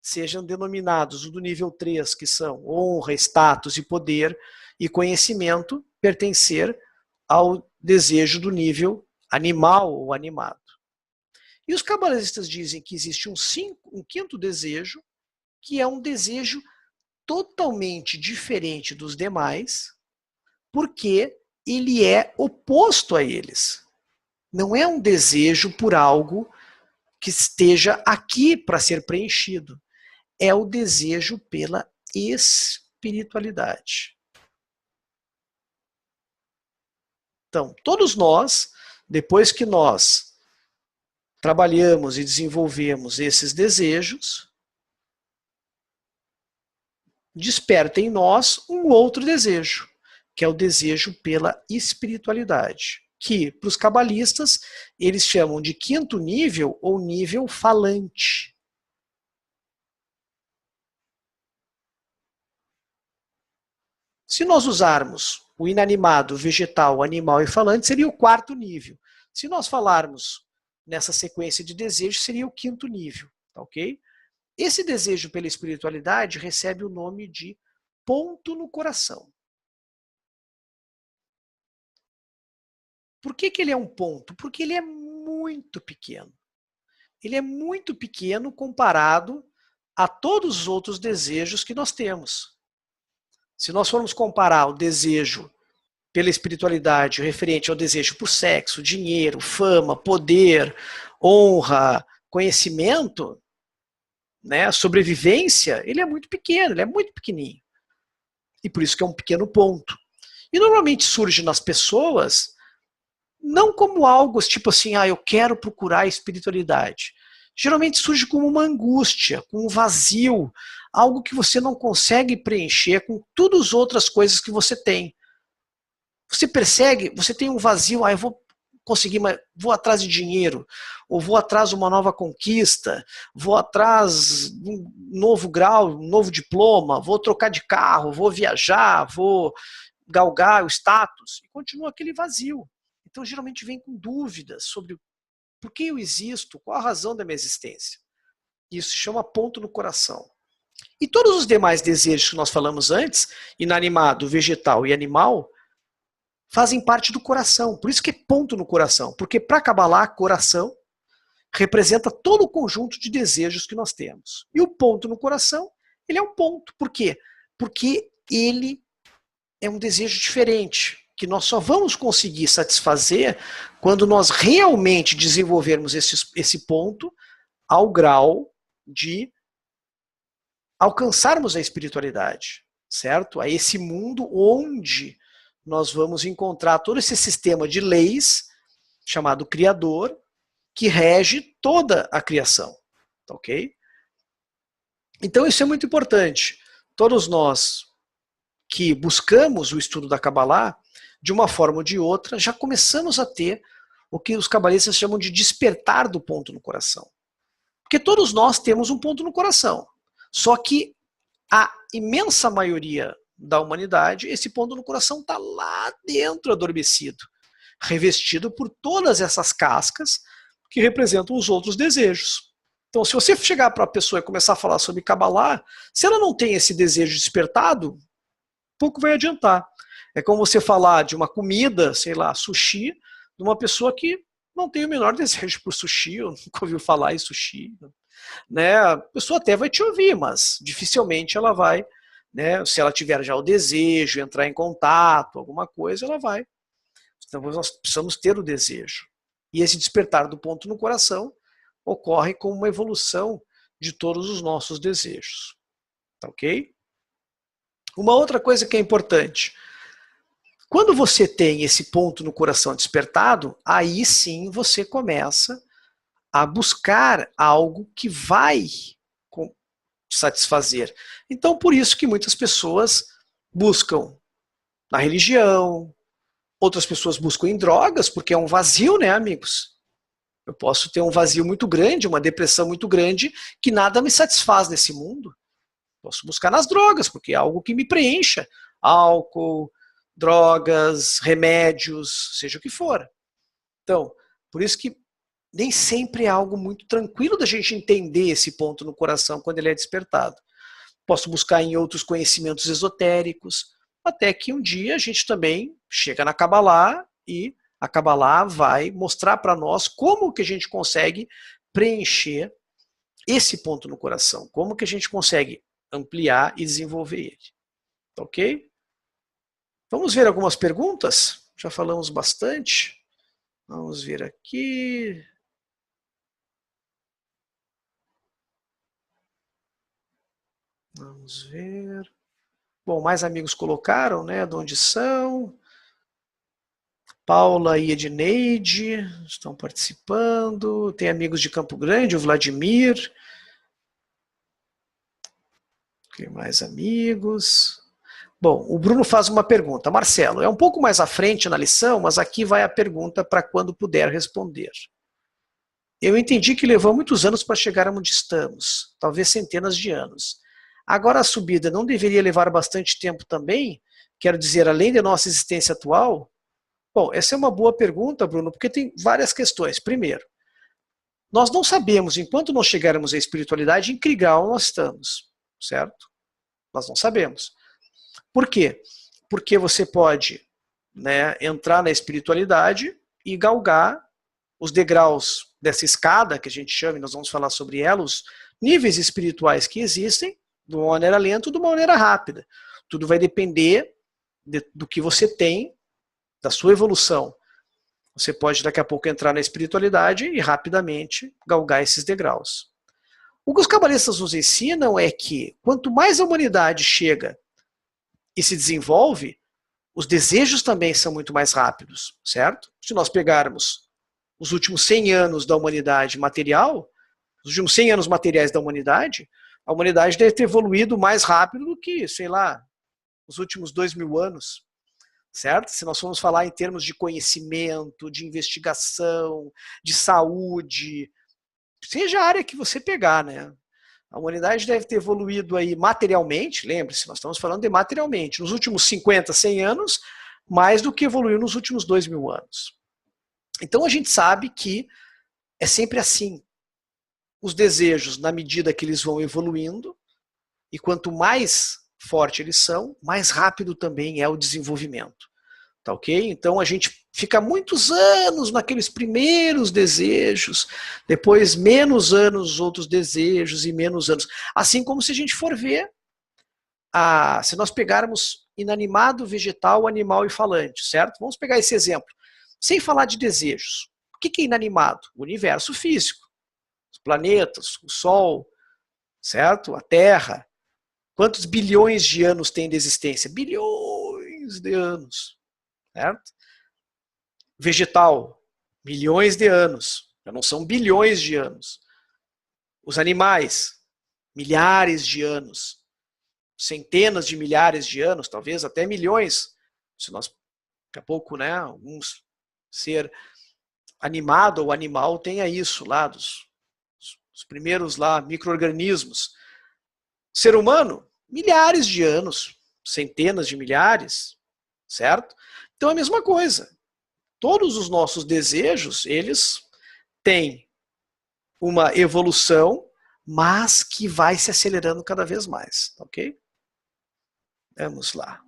sejam denominados o do nível 3, que são honra, status e poder, e conhecimento, pertencer ao desejo do nível animal ou animado. E os cabalistas dizem que existe um quinto desejo, que é um desejo totalmente diferente dos demais, porque ele é oposto a eles. Não é um desejo por algo que esteja aqui para ser preenchido. É o desejo pela espiritualidade. Então, todos nós, depois que nós trabalhamos e desenvolvemos esses desejos, desperta em nós um outro desejo, que é o desejo pela espiritualidade, que, para os cabalistas, eles chamam de quinto nível ou nível falante. Se nós usarmos o inanimado, vegetal, animal e falante, seria o quarto nível. Se nós falarmos nessa sequência de desejos, seria o quinto nível, tá ok? Esse desejo pela espiritualidade recebe o nome de ponto no coração. Por que que ele é um ponto? Porque ele é muito pequeno. Ele é muito pequeno comparado a todos os outros desejos que nós temos. Se nós formos comparar o desejo pela espiritualidade referente ao desejo por sexo, dinheiro, fama, poder, honra, conhecimento, né, sobrevivência, ele é muito pequeno, ele é muito pequenininho. E por isso que é um pequeno ponto. E normalmente surge nas pessoas não como algo tipo assim, eu quero procurar a espiritualidade. Geralmente surge como uma angústia, com um vazio, algo que você não consegue preencher com todas as outras coisas que você tem. Você persegue, você tem um vazio, eu vou conseguir, vou atrás de dinheiro, ou vou atrás de uma nova conquista, vou atrás de um novo grau, um novo diploma, vou trocar de carro, vou viajar, vou galgar o status, e continua aquele vazio. Então geralmente vem com dúvidas sobre por que eu existo, qual a razão da minha existência. Isso se chama ponto no coração. E todos os demais desejos que nós falamos antes, inanimado, vegetal e animal, fazem parte do coração. Por isso que é ponto no coração. Porque para Kabbalah, coração representa todo o conjunto de desejos que nós temos. E o ponto no coração, ele é um ponto. Por quê? Porque ele é um desejo diferente, que nós só vamos conseguir satisfazer quando nós realmente desenvolvermos esse ponto ao grau de alcançarmos a espiritualidade, certo? A esse mundo onde nós vamos encontrar todo esse sistema de leis, chamado Criador, que rege toda a criação, ok? Então isso é muito importante. Todos nós que buscamos o estudo da Kabbalah, de uma forma ou de outra, já começamos a ter o que os cabalistas chamam de despertar do ponto no coração. Porque todos nós temos um ponto no coração. Só que a imensa maioria da humanidade, esse ponto no coração está lá dentro adormecido, revestido por todas essas cascas que representam os outros desejos. Então, se você chegar para a pessoa e começar a falar sobre Kabbalah, se ela não tem esse desejo despertado, pouco vai adiantar. É como você falar de uma comida, sei lá, sushi, de uma pessoa que não tem o menor desejo por sushi, ou nunca ouviu falar em sushi. Né? A pessoa até vai te ouvir, mas dificilmente ela vai, né, se ela tiver já o desejo, entrar em contato, alguma coisa, ela vai. Então nós precisamos ter o desejo. E esse despertar do ponto no coração ocorre com uma evolução de todos os nossos desejos. Tá ok? Uma outra coisa que é importante. Quando você tem esse ponto no coração despertado, aí sim você começa a buscar algo que vai satisfazer. Então, por isso que muitas pessoas buscam na religião, outras pessoas buscam em drogas, porque é um vazio, né, amigos? Eu posso ter um vazio muito grande, uma depressão muito grande, que nada me satisfaz nesse mundo. Posso buscar nas drogas, porque é algo que me preencha. Álcool, drogas, remédios, seja o que for. Então, por isso que nem sempre é algo muito tranquilo da gente entender esse ponto no coração quando ele é despertado. Posso buscar em outros conhecimentos esotéricos, até que um dia a gente também chega na Kabbalah e a Kabbalah vai mostrar para nós como que a gente consegue preencher esse ponto no coração, como que a gente consegue ampliar e desenvolver ele. Ok? Vamos ver algumas perguntas? Já falamos bastante. Vamos ver aqui. Vamos ver. Bom, mais amigos colocaram, né? De onde são? Paula e Edneide estão participando. Tem amigos de Campo Grande, o Vladimir. Tem mais amigos. Bom, o Bruno faz uma pergunta. Marcelo, é um pouco mais à frente na lição, mas aqui vai a pergunta para quando puder responder. Eu entendi que levou muitos anos para chegar onde estamos, talvez centenas de anos. Agora a subida não deveria levar bastante tempo também? Quero dizer, além da nossa existência atual? Bom, essa é uma boa pergunta, Bruno, porque tem várias questões. Primeiro, nós não sabemos, enquanto não chegarmos à espiritualidade, em que grau nós estamos, certo? Nós não sabemos. Por quê? Porque você pode, né, entrar na espiritualidade e galgar os degraus dessa escada, que a gente chama, e nós vamos falar sobre ela, os níveis espirituais que existem, de uma maneira lenta ou de uma maneira rápida. Tudo vai depender do que você tem, da sua evolução. Você pode daqui a pouco entrar na espiritualidade e rapidamente galgar esses degraus. O que os cabalistas nos ensinam é que quanto mais a humanidade chega e se desenvolve, os desejos também são muito mais rápidos, certo? Se nós pegarmos os últimos 100 anos da humanidade material, os últimos 100 anos materiais da humanidade, a humanidade deve ter evoluído mais rápido do que, sei lá, os últimos 2000 anos, certo? Se nós formos falar em termos de conhecimento, de investigação, de saúde, seja a área que você pegar, né? A humanidade deve ter evoluído aí materialmente, lembre-se, nós estamos falando de materialmente, nos últimos 50, 100 anos, mais do que evoluiu nos últimos 2000 anos. Então a gente sabe que é sempre assim. Os desejos, na medida que eles vão evoluindo, e quanto mais forte eles são, mais rápido também é o desenvolvimento. Tá ok? Então a gente fica muitos anos naqueles primeiros desejos, depois menos anos os outros desejos e menos anos. Assim como se a gente for ver, se nós pegarmos inanimado, vegetal, animal e falante, certo? Vamos pegar esse exemplo. Sem falar de desejos. O que é inanimado? O universo físico. Os planetas, o Sol, certo? A Terra. Quantos bilhões de anos tem de existência? Bilhões de anos. Certo? Vegetal, milhões de anos, já não são bilhões de anos. Os animais, milhares de anos, centenas de milhares de anos, talvez até milhões. Se nós, daqui a pouco, né, alguns ser animado ou animal tenha isso lá, dos primeiros lá micro-organismos. Ser humano, milhares de anos, centenas de milhares, certo? Então é a mesma coisa. Todos os nossos desejos, eles têm uma evolução, mas que vai se acelerando cada vez mais, ok? Vamos lá.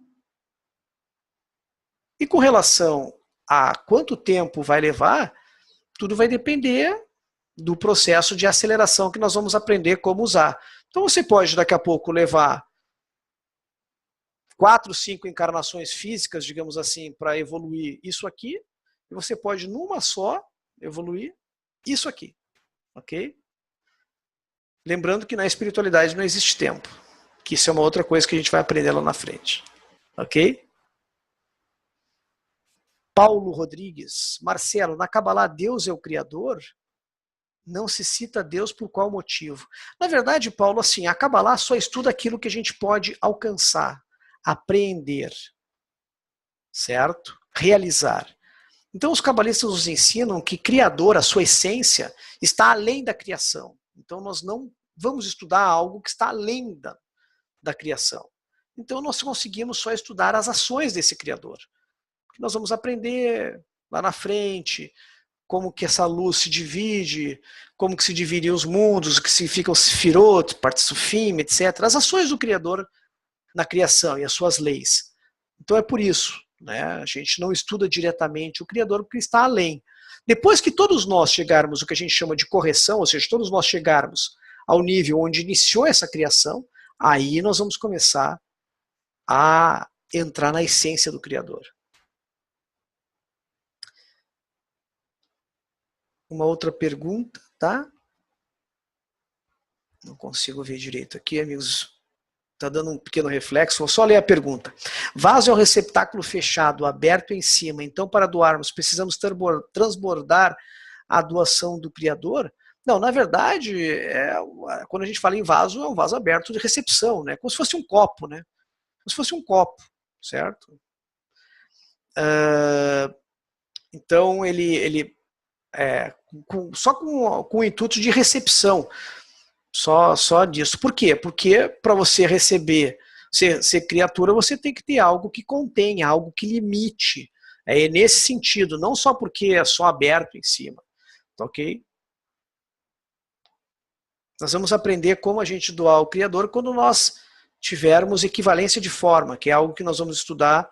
E com relação a quanto tempo vai levar, tudo vai depender do processo de aceleração que nós vamos aprender como usar. Então você pode daqui a pouco levar 4, 5 encarnações físicas, digamos assim, para evoluir isso aqui, e você pode numa só evoluir isso aqui, ok? Lembrando que na espiritualidade não existe tempo, que isso é uma outra coisa que a gente vai aprender lá na frente, ok? Paulo Rodrigues, Marcelo, na Kabbalah Deus é o Criador? Não se cita Deus por qual motivo? Na verdade, Paulo, assim, a Kabbalah só estuda aquilo que a gente pode alcançar, apreender, certo? Realizar. Então os cabalistas nos ensinam que Criador, a sua essência, está além da criação. Então nós não vamos estudar algo que está além da criação. Então nós conseguimos só estudar as ações desse Criador. Nós vamos aprender lá na frente como que essa luz se divide, como que se dividem os mundos, o que significa o Sefirot, Partsufim, etc. As ações do Criador na criação e as suas leis. Então é por isso, né? A gente não estuda diretamente o Criador porque está além. Depois que todos nós chegarmos o que a gente chama de correção, ou seja, todos nós chegarmos ao nível onde iniciou essa criação, aí nós vamos começar a entrar na essência do Criador. Uma outra pergunta, tá? Não consigo ver direito aqui, amigos. Está dando um pequeno reflexo. Vou só ler a pergunta. Vaso é um receptáculo fechado, aberto em cima. Então, para doarmos, precisamos transbordar a doação do Criador? Não, na verdade, quando a gente fala em vaso, é um vaso aberto de recepção, né? Como se fosse um copo, né? Como se fosse um copo, certo? Então, ele só com o intuito de recepção. Só disso. Por quê? Porque para você receber, ser criatura, você tem que ter algo que contenha, algo que limite. É nesse sentido, não só porque é só aberto em cima. Tá ok? Nós vamos aprender como a gente doar ao Criador quando nós tivermos equivalência de forma, que é algo que nós vamos estudar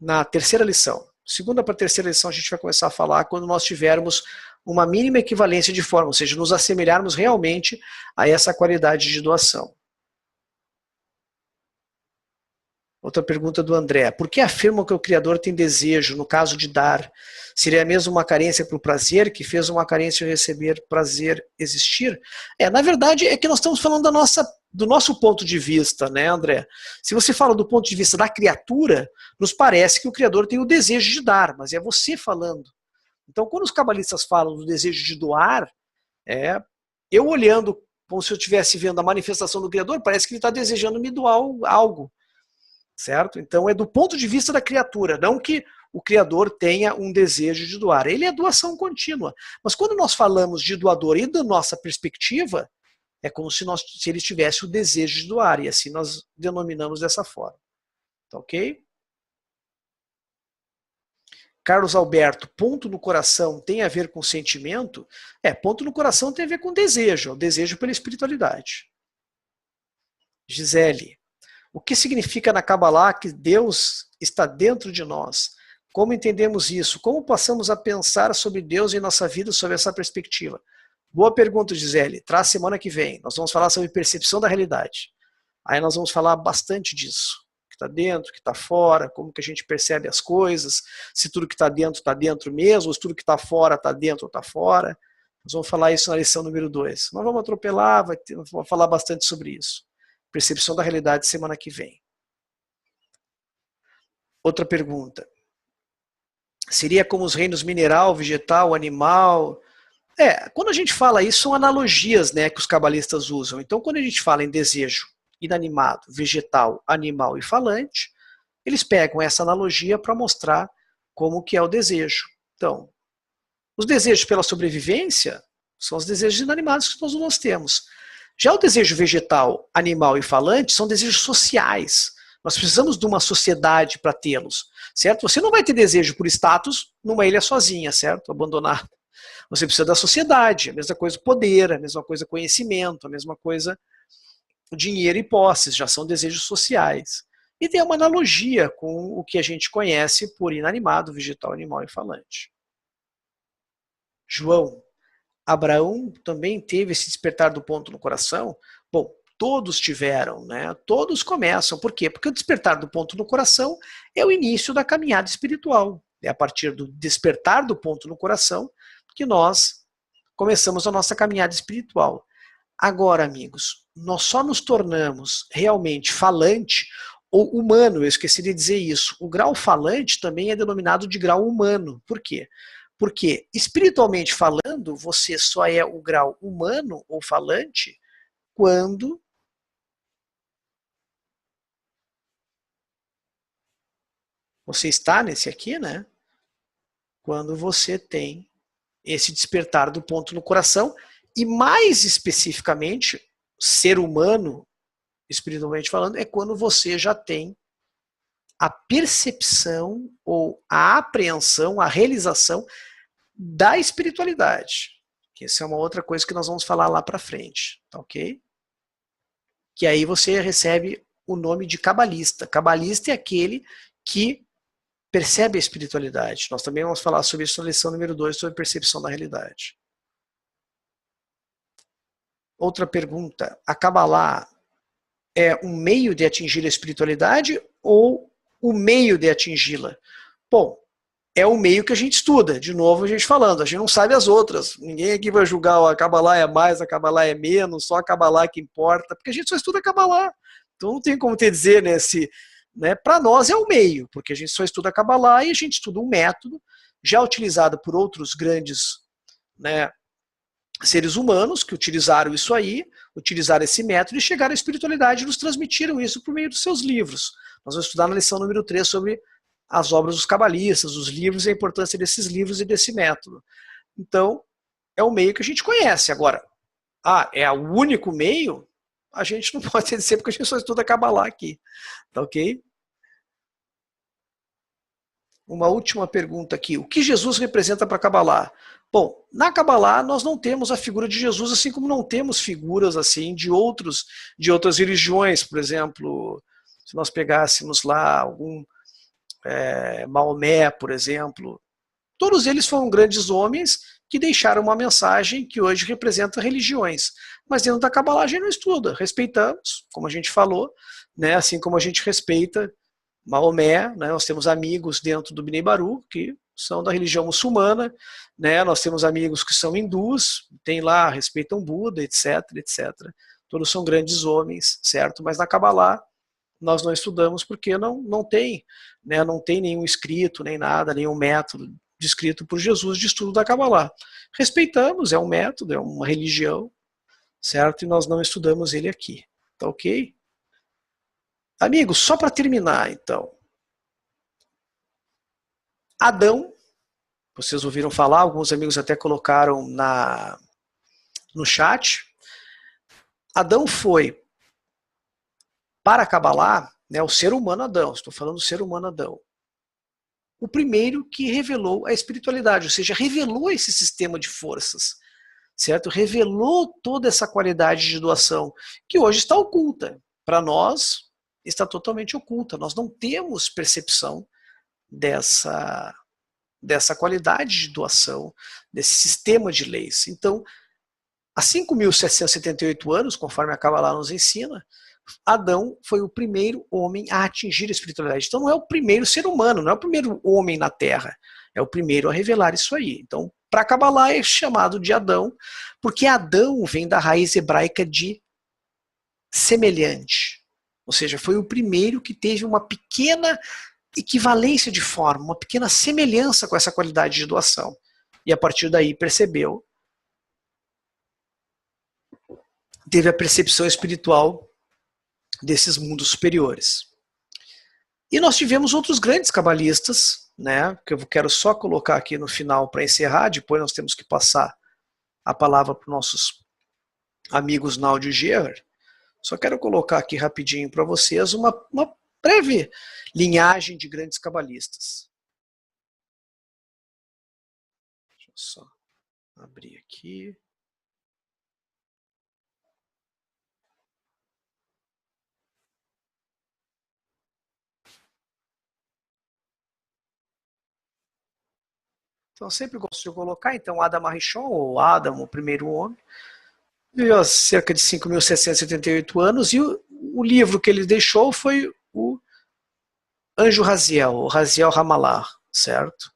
na terceira lição. Segunda para a terceira lição a gente vai começar a falar quando nós tivermos uma mínima equivalência de forma, ou seja, nos assemelharmos realmente a essa qualidade de doação. Outra pergunta do André. Por que afirmam que o Criador tem desejo, no caso de dar? Seria mesmo uma carência para o prazer, que fez uma carência de receber prazer existir? Na verdade, é que nós estamos falando do nosso ponto de vista, né, André? Se você fala do ponto de vista da criatura, nos parece que o Criador tem o desejo de dar, mas é você falando. Então, quando os cabalistas falam do desejo de doar, eu olhando como se eu estivesse vendo a manifestação do Criador, parece que ele está desejando me doar algo. Certo? Então é do ponto de vista da criatura, não que o Criador tenha um desejo de doar. Ele é doação contínua. Mas quando nós falamos de doador e da nossa perspectiva, é como se ele tivesse o desejo de doar, e assim nós denominamos dessa forma. Tá ok? Carlos Alberto, ponto no coração tem a ver com sentimento? Ponto no coração tem a ver com desejo, o desejo pela espiritualidade. Gisele, o que significa na Kabbalah que Deus está dentro de nós? Como entendemos isso? Como passamos a pensar sobre Deus em nossa vida sob essa perspectiva? Boa pergunta, Gisele. Traz semana que vem. Nós vamos falar sobre percepção da realidade. Aí nós vamos falar bastante disso. O que está dentro, o que está fora, como que a gente percebe as coisas, se tudo que está dentro mesmo, ou se tudo que está fora está dentro ou está fora. Nós vamos falar isso na lição número 2. Nós vamos atropelar, vamos falar bastante sobre isso. Percepção da realidade semana que vem. Outra pergunta. Seria como os reinos mineral, vegetal, animal? Quando a gente fala isso, são analogias, né, que os cabalistas usam. Então, quando a gente fala em desejo inanimado, vegetal, animal e falante, eles pegam essa analogia para mostrar como que é o desejo. Então, os desejos pela sobrevivência são os desejos inanimados que nós temos. Já o desejo vegetal, animal e falante são desejos sociais. Nós precisamos de uma sociedade para tê-los, certo? Você não vai ter desejo por status numa ilha sozinha, certo? Abandonada. Você precisa da sociedade, a mesma coisa poder, a mesma coisa conhecimento, a mesma coisa dinheiro e posses, já são desejos sociais. E tem uma analogia com o que a gente conhece por inanimado, vegetal, animal e falante. João, Abraão também teve esse despertar do ponto no coração? Bom, todos tiveram, né? Todos começam. Por quê? Porque o despertar do ponto no coração é o início da caminhada espiritual. É a partir do despertar do ponto no coração que nós começamos a nossa caminhada espiritual. Agora, amigos, nós só nos tornamos realmente falante ou humano, eu esqueci de dizer isso. O grau falante também é denominado de grau humano. Por quê? Porque, espiritualmente falando, você só é o grau humano ou falante quando você está nesse aqui, né? Quando você tem esse despertar do ponto no coração e, mais especificamente, ser humano, espiritualmente falando, é quando você já tem a percepção ou a apreensão, a realização da espiritualidade. Essa é uma outra coisa que nós vamos falar lá para frente, tá ok? Que aí você recebe o nome de cabalista. Cabalista é aquele que percebe a espiritualidade. Nós também vamos falar sobre isso na lição número 2, sobre percepção da realidade. Outra pergunta. A Kabbalah é um meio de atingir a espiritualidade ou o meio de atingi-la? Bom, é o meio que a gente estuda. De novo, a gente falando, a gente não sabe as outras. Ninguém aqui vai julgar a Kabbalah é mais, a Kabbalah é menos, só a Kabbalah que importa, porque a gente só estuda a Kabbalah. Então não tem como te dizer, né, se, né, para nós é o meio, porque a gente só estuda a Kabbalah e a gente estuda um método já utilizado por outros grandes, né, seres humanos que utilizaram isso aí, utilizaram esse método e chegaram à espiritualidade e nos transmitiram isso por meio dos seus livros. Nós vamos estudar na lição número 3 sobre as obras dos cabalistas, os livros e a importância desses livros e desse método. Então, é o meio que a gente conhece. Agora, é o único meio? A gente não pode dizer porque a gente só estuda Kabbalah aqui. Tá ok? Uma última pergunta aqui. O que Jesus representa para a Kabbalah? Bom, na Kabbalah nós não temos a figura de Jesus, assim como não temos figuras assim de outras religiões. Por exemplo, se nós pegássemos lá algum Maomé, por exemplo, todos eles foram grandes homens que deixaram uma mensagem que hoje representa religiões. Mas dentro da Kabbalah a gente não estuda, respeitamos, como a gente falou, né, assim como a gente respeita Maomé, né, nós temos amigos dentro do Bnei Baruch que são da religião muçulmana, né, nós temos amigos que são hindus, tem lá, respeitam Buda, etc, etc. Todos são grandes homens, certo? Mas na Kabbalah nós não estudamos porque não tem, né, não tem nenhum escrito, nem nada, nenhum método descrito por Jesus de estudo da Kabbalah. Respeitamos, é um método, é uma religião, certo? E nós não estudamos ele aqui, tá ok? Amigos, só para terminar, então. Adão, vocês ouviram falar, alguns amigos até colocaram no chat. Adão foi para a Kabbalah, né, o ser humano Adão, estou falando do ser humano Adão, o primeiro que revelou a espiritualidade, ou seja, revelou esse sistema de forças, certo? Revelou toda essa qualidade de doação, que hoje está oculta. Para nós, está totalmente oculta. Nós não temos percepção dessa qualidade de doação, desse sistema de leis. Então, há 5.778 anos, conforme a Kabbalah nos ensina, Adão foi o primeiro homem a atingir a espiritualidade. Então não é o primeiro ser humano, não é o primeiro homem na Terra, é o primeiro a revelar isso aí. Então, para Kabbalah é chamado de Adão, porque Adão vem da raiz hebraica de semelhante. Ou seja, foi o primeiro que teve uma pequena equivalência de forma, uma pequena semelhança com essa qualidade de doação. E a partir daí percebeu, teve a percepção espiritual desses mundos superiores. E nós tivemos outros grandes cabalistas, né, que eu quero só colocar aqui no final para encerrar, depois nós temos que passar a palavra para os nossos amigos Naldo e Gerhard. Só quero colocar aqui rapidinho para vocês uma breve linhagem de grandes cabalistas. Deixa eu só abrir aqui. Então, eu sempre gosto de colocar, então, Adam Arishon, ou Adam, o primeiro homem, viveu há cerca de 5.778 anos, e o livro que ele deixou foi o Anjo Raziel, o Raziel Ramallah, certo?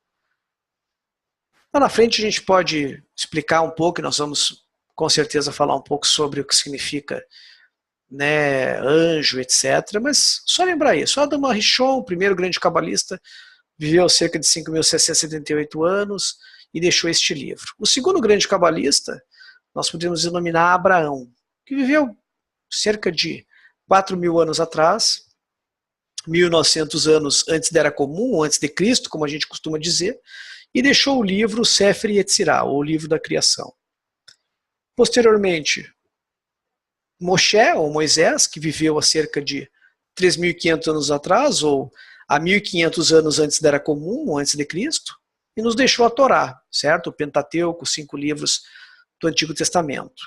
Lá na frente a gente pode explicar um pouco, e nós vamos com certeza falar um pouco sobre o que significa, né, anjo, etc. Mas só lembrar isso, Adam Arishon, o primeiro grande cabalista, viveu cerca de 5.678 anos e deixou este livro. O segundo grande cabalista, nós podemos denominar Abraão, que viveu cerca de 4.000 anos atrás, 1.900 anos antes da Era Comum, antes de Cristo, como a gente costuma dizer, e deixou o livro Sefer Yetzirah, ou o livro da criação. Posteriormente, Moshe, ou Moisés, que viveu há cerca de 3.500 anos atrás, ou há 1.500 anos antes da Era Comum, antes de Cristo, e nos deixou a Torá, certo? O Pentateuco, 5 livros do Antigo Testamento.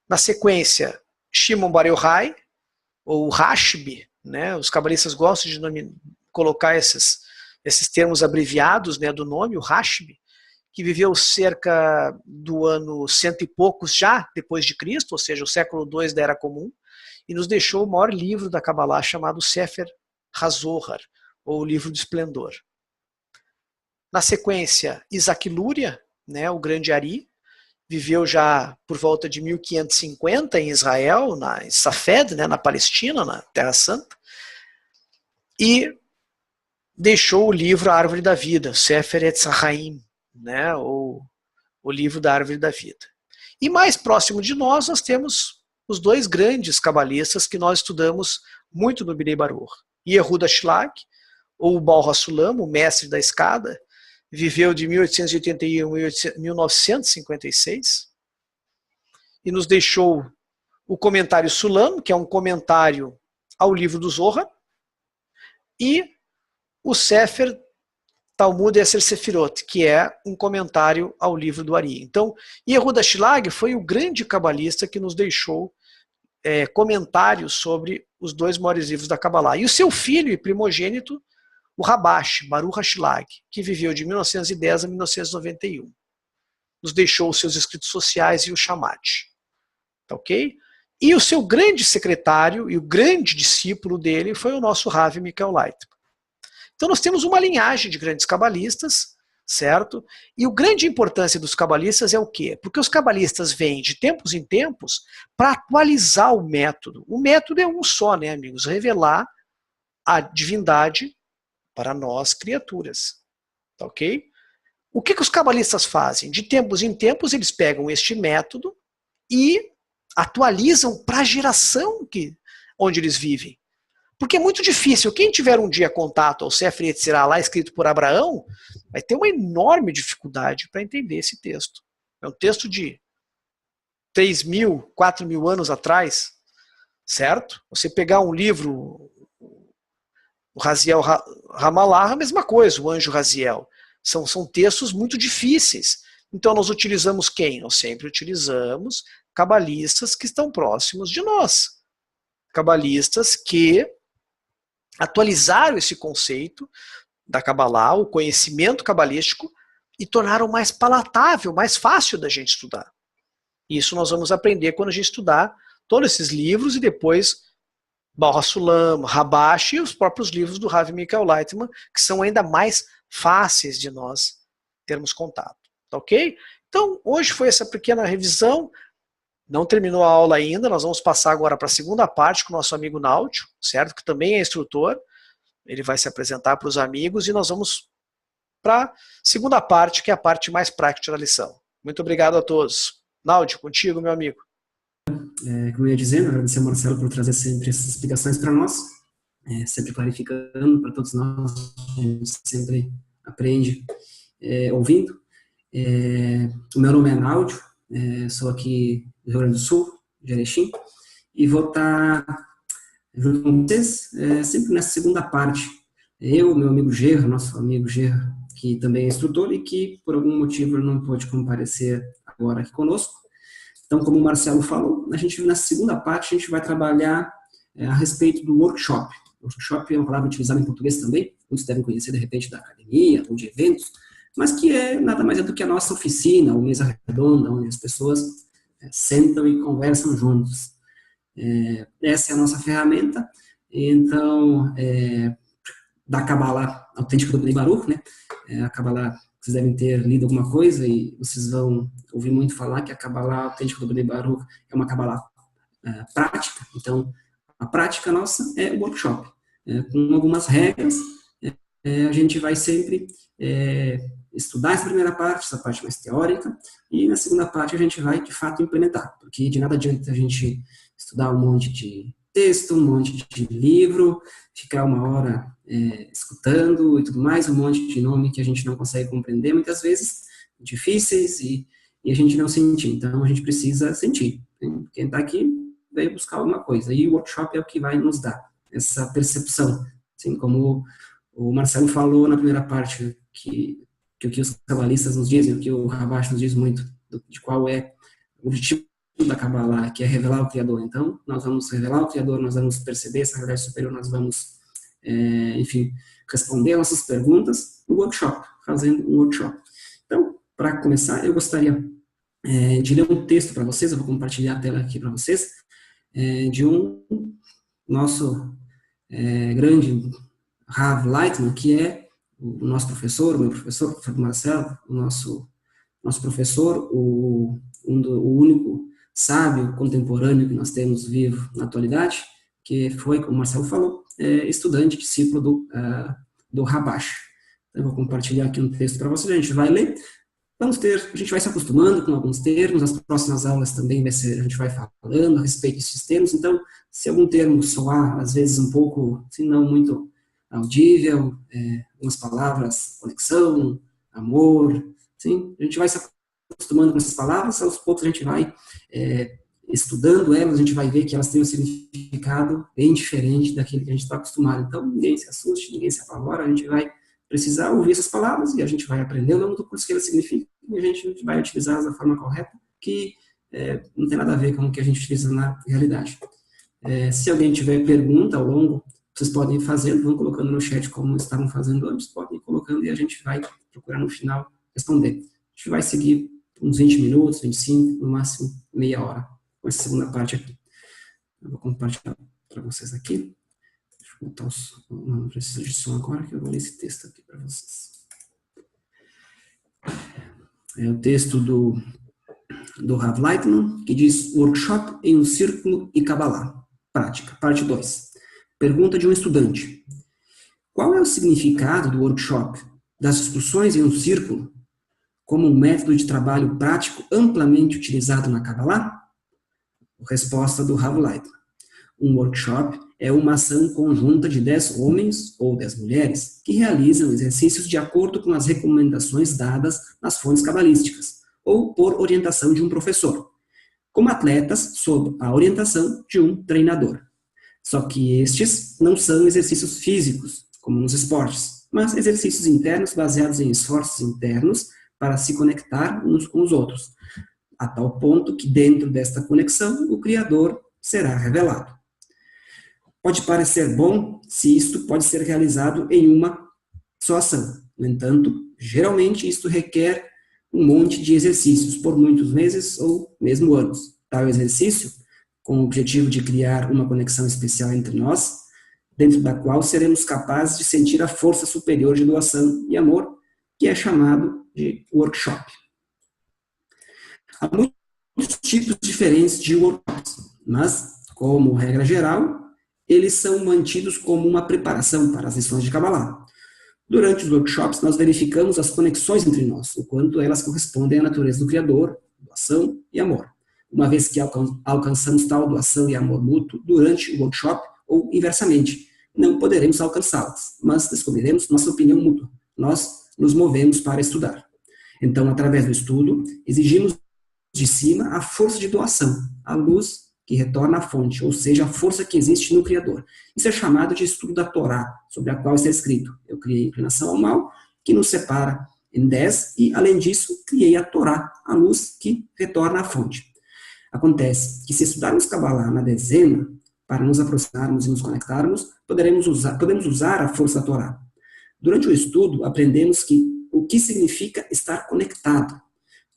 Na sequência, Shimon Bar Yochai, ou Rashbi, né? Os cabalistas gostam de colocar esses termos abreviados, né, do nome, o Rashbi, que viveu cerca do ano 100 e poucos já depois de Cristo, ou seja, o século II da Era Comum, e nos deixou o maior livro da Kabbalah chamado Sefer HaZohar, ou o Livro do Esplendor. Na sequência, Isaac Luria, né, o grande Ari, viveu já por volta de 1550 em Israel, em Safed, né, na Palestina, na Terra Santa, e deixou o livro A Árvore da Vida, Sefer Etz Haim, né, ou o livro da Árvore da Vida. E mais próximo de nós temos os dois grandes cabalistas que nós estudamos muito no Bnei Baruch. Yehuda Shlag, ou Baal HaSulam, o mestre da escada, viveu de 1881 a 1956, e nos deixou o comentário Sulam, que é um comentário ao livro do Zohar, e o Sefer Talmud Esser Sefirot, que é um comentário ao livro do Ari. Então, Yehuda Shlag foi o grande cabalista que nos deixou comentários sobre os dois maiores livros da Kabbalah. E o seu filho e primogênito, o Rabash, Baruch HaShlag, que viveu de 1910 a 1991. Nos deixou os seus escritos sociais e o Shamat. Tá ok? E o seu grande secretário e o grande discípulo dele foi o nosso Rav Michael Leitman. Então nós temos uma linhagem de grandes cabalistas, certo? E a grande importância dos cabalistas é o quê? Porque os cabalistas vêm de tempos em tempos para atualizar o método. O método é um só, né, amigos? Revelar a divindade para nós, criaturas. Tá ok? O que os cabalistas fazem? De tempos em tempos eles pegam este método e atualizam para a geração onde eles vivem. Porque é muito difícil. Quem tiver um dia contato ao Sefer Yetzirah lá escrito por Abraão, vai ter uma enorme dificuldade para entender esse texto. É um texto de 3.000, 4.000 anos atrás, certo? Você pegar um livro, o Raziel Ramallah, a mesma coisa, o anjo Raziel. São textos muito difíceis. Então nós utilizamos quem? Nós sempre utilizamos cabalistas que estão próximos de nós. Cabalistas que atualizaram esse conceito da Kabbalah, o conhecimento cabalístico, e tornaram mais palatável, mais fácil da gente estudar. Isso nós vamos aprender quando a gente estudar todos esses livros e depois Baal HaSulam, Rabash e os próprios livros do Rav Michael Leitman, que são ainda mais fáceis de nós termos contato. Tá ok? Então, hoje foi essa pequena revisão. Não terminou a aula ainda, nós vamos passar agora para a segunda parte com o nosso amigo Náudio, certo? Que também é instrutor. Ele vai se apresentar para os amigos e nós vamos para a segunda parte, que é a parte mais prática da lição. Muito obrigado a todos. Náudio, contigo, meu amigo. Como eu ia dizendo, agradecer ao Marcelo por trazer sempre essas explicações para nós, sempre clarificando para todos nós, a gente sempre aprende ouvindo. O meu nome é Náudio, sou aqui do Rio Grande do Sul, de Erechim, e vou estar junto com vocês sempre nessa segunda parte. Eu, meu amigo Gerra, nosso amigo Gerra, que também é instrutor e que por algum motivo não pôde comparecer agora aqui conosco. Então, como o Marcelo falou, nessa segunda parte a gente vai trabalhar a respeito do workshop. Workshop é uma palavra utilizada em português também, muitos devem conhecer de repente da academia ou de eventos, mas que nada mais é do que a nossa oficina, ou mesa redonda, onde as pessoas sentam e conversam juntos. Essa é a nossa ferramenta, então, da Kabbalah autêntica do Bnei Baruch, né? A Kabbalah, vocês devem ter lido alguma coisa e vocês vão ouvir muito falar que a Kabbalah autêntica do Bnei Baruch é uma Kabbalah prática. Então, a prática nossa é o workshop. Com algumas regras, a gente vai sempre estudar essa primeira parte, essa parte mais teórica, e na segunda parte a gente vai, de fato, implementar. Porque de nada adianta a gente estudar um monte de texto, um monte de livro, ficar uma hora escutando e tudo mais, um monte de nome que a gente não consegue compreender, muitas vezes, difíceis, e a gente não sentir. Então, a gente precisa sentir. Quem está aqui veio buscar alguma coisa, e o workshop é o que vai nos dar essa percepção. Assim como o Marcelo falou na primeira parte, que o que os cabalistas nos dizem, o que o Rabash nos diz muito, de qual é o objetivo da Kabbalah, que é revelar o Criador. Então, nós vamos revelar o Criador, nós vamos perceber essa realidade superior, nós vamos, enfim, responder nossas perguntas no workshop, fazendo um workshop. Então, para começar, eu gostaria de ler um texto para vocês, eu vou compartilhar a tela aqui para vocês, de um nosso grande Rav Leitman, que é o nosso professor, o meu professor, o professor Marcelo, o nosso professor, o único sábio contemporâneo que nós temos vivo na atualidade, que foi, como o Marcelo falou, estudante, discípulo do Rabash. Eu vou compartilhar aqui um texto para vocês, a gente vai ler. A gente vai se acostumando com alguns termos, nas próximas aulas também a gente vai falando a respeito desses termos, então, se algum termo soar, às vezes, um pouco, se não muito audível, algumas palavras, conexão, amor, sim, a gente vai se acostumando com essas palavras, aos poucos a gente vai estudando elas, a gente vai ver que elas têm um significado bem diferente daquele que a gente está acostumado. Então, ninguém se assuste, ninguém se apavora, a gente vai precisar ouvir essas palavras e a gente vai aprender ao longo do curso que elas significam e a gente vai utilizá-las da forma correta, que não tem nada a ver com o que a gente utiliza na realidade. Se alguém tiver pergunta ao longo, vocês podem ir fazendo, vão colocando no chat como estavam fazendo antes, podem ir colocando e a gente vai procurar no final responder. A gente vai seguir uns 20 minutos, 25, no máximo meia hora, com essa segunda parte aqui. Eu vou compartilhar para vocês aqui. Deixa eu botar não precisa de som agora, que eu vou ler esse texto aqui para vocês. É o texto do Rav Leitman, que diz Workshop em um Círculo e Kabbalah. Prática, parte 2. Pergunta de um estudante. Qual é o significado do workshop, das discussões em um círculo, como um método de trabalho prático amplamente utilizado na Kabbalah? Resposta do Rav Leitman. Um workshop é uma ação conjunta de 10 homens ou 10 mulheres que realizam exercícios de acordo com as recomendações dadas nas fontes cabalísticas ou por orientação de um professor, como atletas sob a orientação de um treinador. Só que estes não são exercícios físicos, como nos esportes, mas exercícios internos baseados em esforços internos para se conectar uns com os outros, a tal ponto que dentro desta conexão o Criador será revelado. Pode parecer bom se isto pode ser realizado em uma só ação. No entanto, geralmente isto requer um monte de exercícios por muitos meses ou mesmo anos. Tal exercício, com o objetivo de criar uma conexão especial entre nós, dentro da qual seremos capazes de sentir a força superior de doação e amor, que é chamado de workshop. Há muitos tipos diferentes de workshops, mas, como regra geral, eles são mantidos como uma preparação para as lições de Kabbalah. Durante os workshops, nós verificamos as conexões entre nós, o quanto elas correspondem à natureza do Criador, doação e amor. Uma vez que alcançamos tal doação e amor mútuo durante o workshop, ou inversamente, não poderemos alcançá-las, mas descobriremos nossa opinião mútua. Nós nos movemos para estudar. Então, através do estudo, exigimos de cima a força de doação, a luz que retorna à fonte, ou seja, a força que existe no Criador. Isso é chamado de estudo da Torá, sobre a qual está escrito: eu criei a inclinação ao mal, que nos separa em 10, e, além disso, criei a Torá, a luz que retorna à fonte. Acontece que, se estudarmos Kabbalah na dezena, para nos aproximarmos e nos conectarmos, podemos usar a força da Torá. Durante o estudo, aprendemos o que significa estar conectado,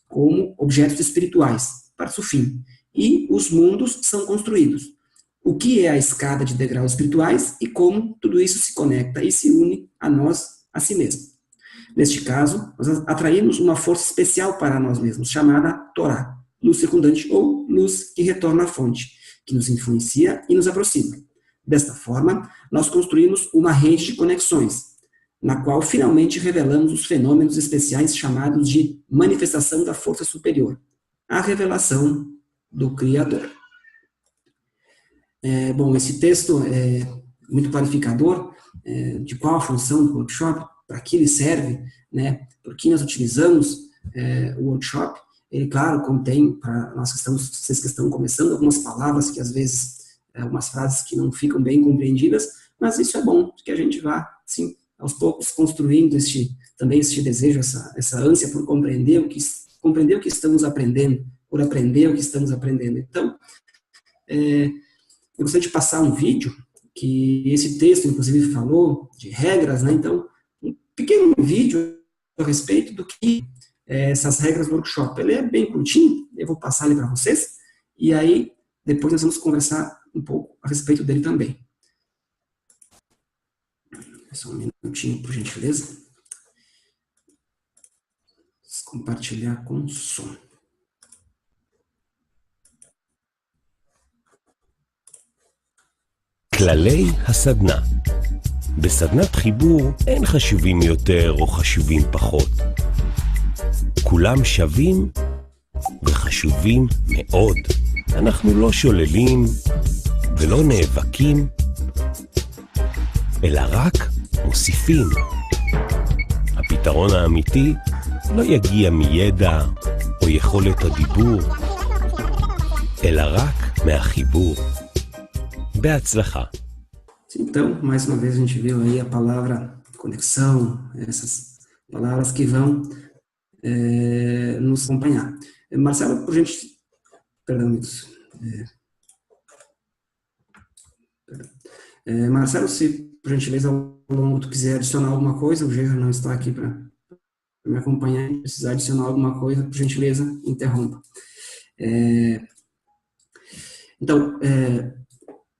como objetos espirituais, para o fim. E os mundos são construídos. O que é a escada de degraus espirituais e como tudo isso se conecta e se une a nós, a si mesmo. Neste caso, nós atraímos uma força especial para nós mesmos, chamada Torá, luz circundante ou luz que retorna à fonte, que nos influencia e nos aproxima. Desta forma, nós construímos uma rede de conexões, na qual finalmente revelamos os fenômenos especiais chamados de manifestação da força superior, a revelação do Criador. Bom, esse texto é muito clarificador de qual a função do workshop, para que ele serve, né, por que nós utilizamos o workshop. Ele, claro, contém, para vocês que estão começando, algumas palavras que às vezes, algumas frases que não ficam bem compreendidas, mas isso é bom, que a gente vá, sim, aos poucos construindo este desejo, essa ânsia por compreender o que estamos aprendendo, por aprender o que estamos aprendendo. Então, eu gostaria de passar um vídeo, que esse texto, inclusive, falou de regras, né? Então, um pequeno vídeo a respeito do que essas regras do workshop. Ele é bem curtinho, eu vou passar ele para vocês, e aí, depois nós vamos conversar um pouco a respeito dele também. Só um minutinho, por gentileza. compartilhar com som. כללי הסדנה. בסדנת חיבור אין חשובים יותר או חשובים פחות. כולם שווים וחשובים מאוד. אנחנו לא שוללים ולא נאבקים, אלא רק מוסיפים. הפתרון האמיתי לא יגיע מידע או יכולת הדיבור, אלא רק מהחיבור. בהצלחה. Então, mais uma vez a gente viu aí a palavra conexão, essas palavras que vão nos acompanhar. Marcelo, por gente... Perdão, isso. Marcelo, se por gentileza ao longo tu quiser adicionar alguma coisa, o Gerard não está aqui para me acompanhar, se precisar adicionar alguma coisa, por gentileza, interrompa. Então,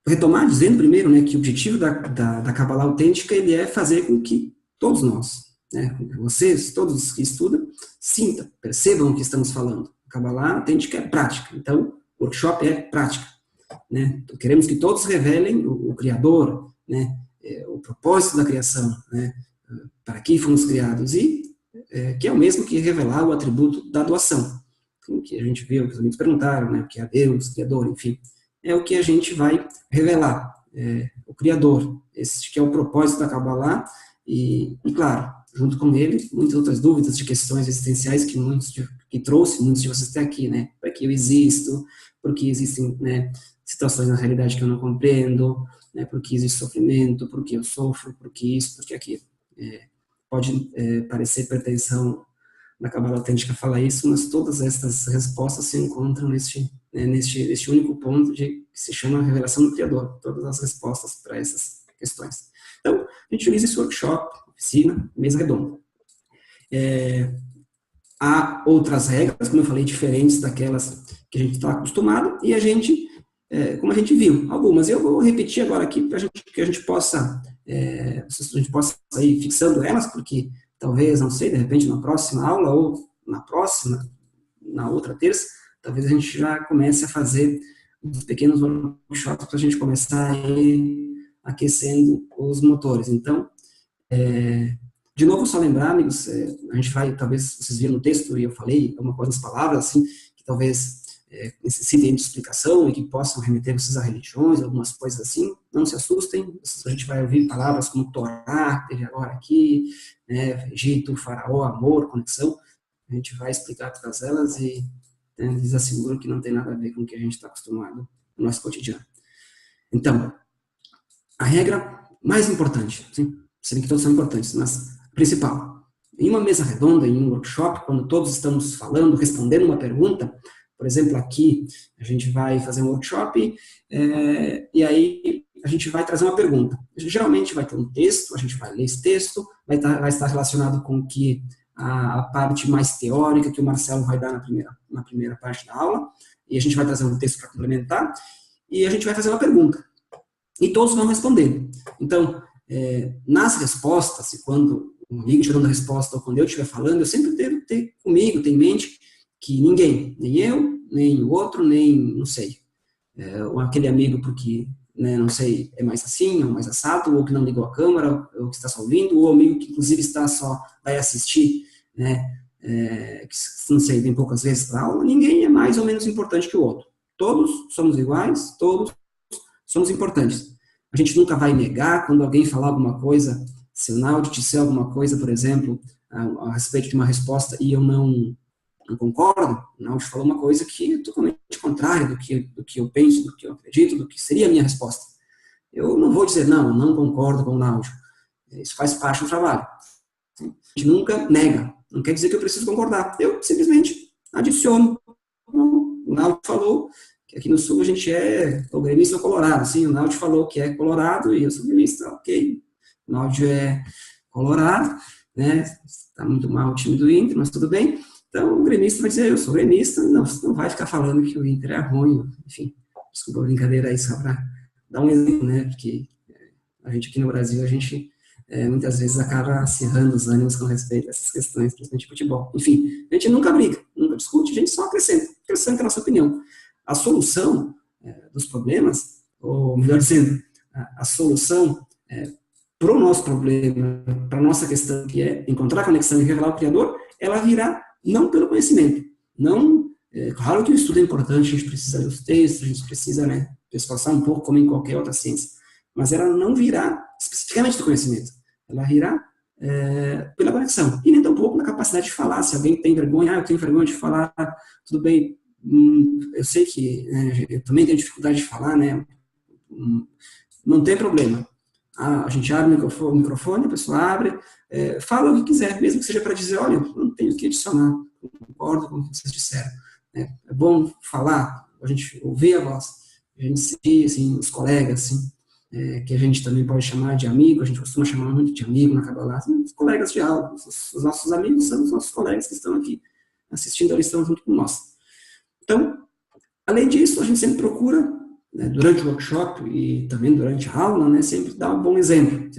retomar dizendo primeiro, né, que o objetivo da Kabbalah autêntica ele é fazer com que todos nós, né, vocês, todos que estudam, sintam, percebam o que estamos falando. A Kabbalah autêntica é prática, então o workshop é prática. Né? Então, queremos que todos revelem o Criador, né, o propósito da criação, né, para que fomos criados, e que é o mesmo que revelar o atributo da doação. Então, que a gente viu, que os amigos perguntaram, né, o que é Deus, Criador, enfim. É o que a gente vai revelar, o Criador, esse que é o propósito da Kabbalah, e claro, junto com ele, muitas outras dúvidas de questões existenciais que trouxe muitos de vocês até aqui, né, para que eu existo, porque existem, né, situações na realidade que eu não compreendo, né, porque existe sofrimento, porque eu sofro, porque isso, porque aquilo. Pode parecer pretensão da Kabbalah autêntica falar isso, mas todas essas respostas se encontram neste único ponto que se chama revelação do Criador, todas as respostas para essas questões. Então, a gente utiliza esse workshop, oficina, mesa redonda. Há outras regras, como eu falei, diferentes daquelas que a gente está acostumado, e a gente, como a gente viu, algumas. Eu vou repetir agora aqui para que a gente possa ir fixando elas, porque talvez, não sei, de repente na próxima aula ou na outra terça, talvez a gente já comece a fazer uns pequenos workshops para a gente começar a ir aquecendo os motores. Então, de novo, só lembrar, amigos, a gente vai, talvez vocês viram no texto e eu falei alguma coisa nas palavras, assim, que talvez necessitem de explicação e que possam remeter vocês a religiões, algumas coisas assim. Não se assustem, a gente vai ouvir palavras como Torá, que teve agora aqui, né, Egito, Faraó, amor, conexão. A gente vai explicar todas elas e lhes asseguro que não tem nada a ver com o que a gente está acostumado no nosso cotidiano. Então, a regra mais importante, sim, sei que todos são importantes, mas a principal, em uma mesa redonda, em um workshop, quando todos estamos falando, respondendo uma pergunta, por exemplo, aqui a gente vai fazer um workshop e aí a gente vai trazer uma pergunta. Geralmente vai ter um texto, a gente vai ler esse texto, vai estar relacionado com a parte mais teórica que o Marcelo vai dar na primeira parte da aula, e a gente vai trazer um texto para complementar, e a gente vai fazer uma pergunta. E todos vão responder. Então, nas respostas, e quando o amigo estiver dando a resposta, ou quando eu estiver falando, eu sempre tenho que ter comigo, ter em mente que ninguém, nem eu, nem o outro, nem, não sei, ou aquele amigo porque, né, não sei, é mais assim, ou mais assado, ou que não ligou a câmera, ou que está só ouvindo, ou amigo que inclusive vai assistir, né, que, não sei, vem poucas vezes para a aula. Ninguém é mais ou menos importante que o outro. Todos somos iguais, todos somos importantes. A gente nunca vai negar quando alguém falar alguma coisa, se o Naldi disser alguma coisa, por exemplo, a respeito de uma resposta e eu não concordo, o Naldi falou uma coisa que é totalmente contrária do que eu penso, do que eu acredito, do que seria a minha resposta. Eu não vou dizer, não concordo com o Naldi. Isso faz parte do trabalho. A gente nunca nega. Não quer dizer que eu preciso concordar. Eu simplesmente adiciono. O Naldi falou que aqui no Sul a gente é o gremista colorado. Sim, o Naldi falou que é colorado e eu sou gremista. Ok. O Naldi é colorado, né? Está muito mal o time do Inter, mas tudo bem. Então, o gremista vai dizer, eu sou gremista, não vai ficar falando que o Inter é ruim, enfim, desculpa a brincadeira aí, só para dar um exemplo, né, porque a gente aqui no Brasil, a gente muitas vezes acaba acirrando os ânimos com respeito a essas questões, principalmente futebol. Enfim, a gente nunca briga, nunca discute, a gente só acrescenta a nossa opinião. A solução dos problemas, ou melhor dizendo, a solução para o nosso problema, para a nossa questão, que é encontrar conexão e revelar o Criador, ela virá não pelo conhecimento. Não, claro que o estudo é importante, a gente precisa ler os textos, a gente precisa, né, esforçar um pouco, como em qualquer outra ciência, mas ela não virá especificamente do conhecimento, ela virá pela conexão, e nem tampouco na capacidade de falar. Se alguém tem vergonha, eu tenho vergonha de falar, tudo bem, eu sei que eu também tenho dificuldade de falar, né, não tem problema. A gente abre o microfone, a pessoa abre, fala o que quiser, mesmo que seja para dizer, olha, eu não tenho o que adicionar, concordo com o que vocês disseram. É bom falar, a gente ouvir a voz, a gente sentir, assim, os colegas, assim, que a gente também pode chamar de amigo, a gente costuma chamar muito de amigo na Kabbalah, os colegas de aula, os nossos amigos são os nossos colegas que estão aqui assistindo a lição junto com nós. Então, além disso, a gente sempre procura, né, durante o workshop e também durante a aula, né, sempre dar um bom exemplo,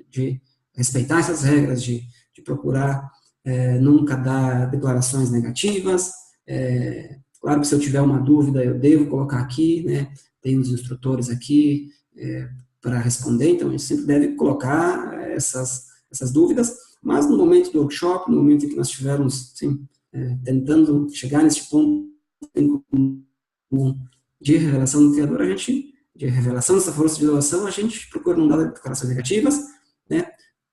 de respeitar essas regras, de procurar nunca dar declarações negativas. Claro que se eu tiver uma dúvida, eu devo colocar aqui, né, tem os instrutores aqui para responder, então a gente sempre deve colocar essas dúvidas, mas no momento do workshop, no momento em que nós estivermos tentando chegar nesse ponto de revelação do Criador, de revelação dessa força de doação, a gente procura não dar declarações negativas, né?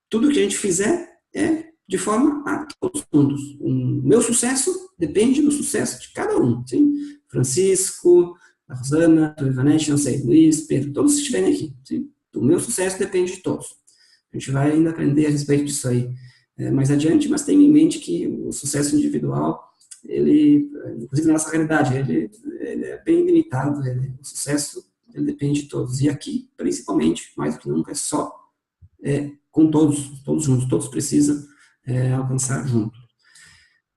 Tudo que a gente fizer é de forma a todos os mundos. O meu sucesso depende do sucesso de cada um, sim? Francisco, a Rosana, o Ivanete, não sei, Luiz, Pedro, todos que estiverem aqui, sim? O meu sucesso depende de todos. A gente vai ainda aprender a respeito disso aí mais adiante, mas tenha em mente que o sucesso individual, ele, inclusive na nossa realidade, ele é bem limitado, o sucesso ele depende de todos. E aqui, principalmente, mais do que nunca, é só com todos juntos, todos precisam alcançar junto.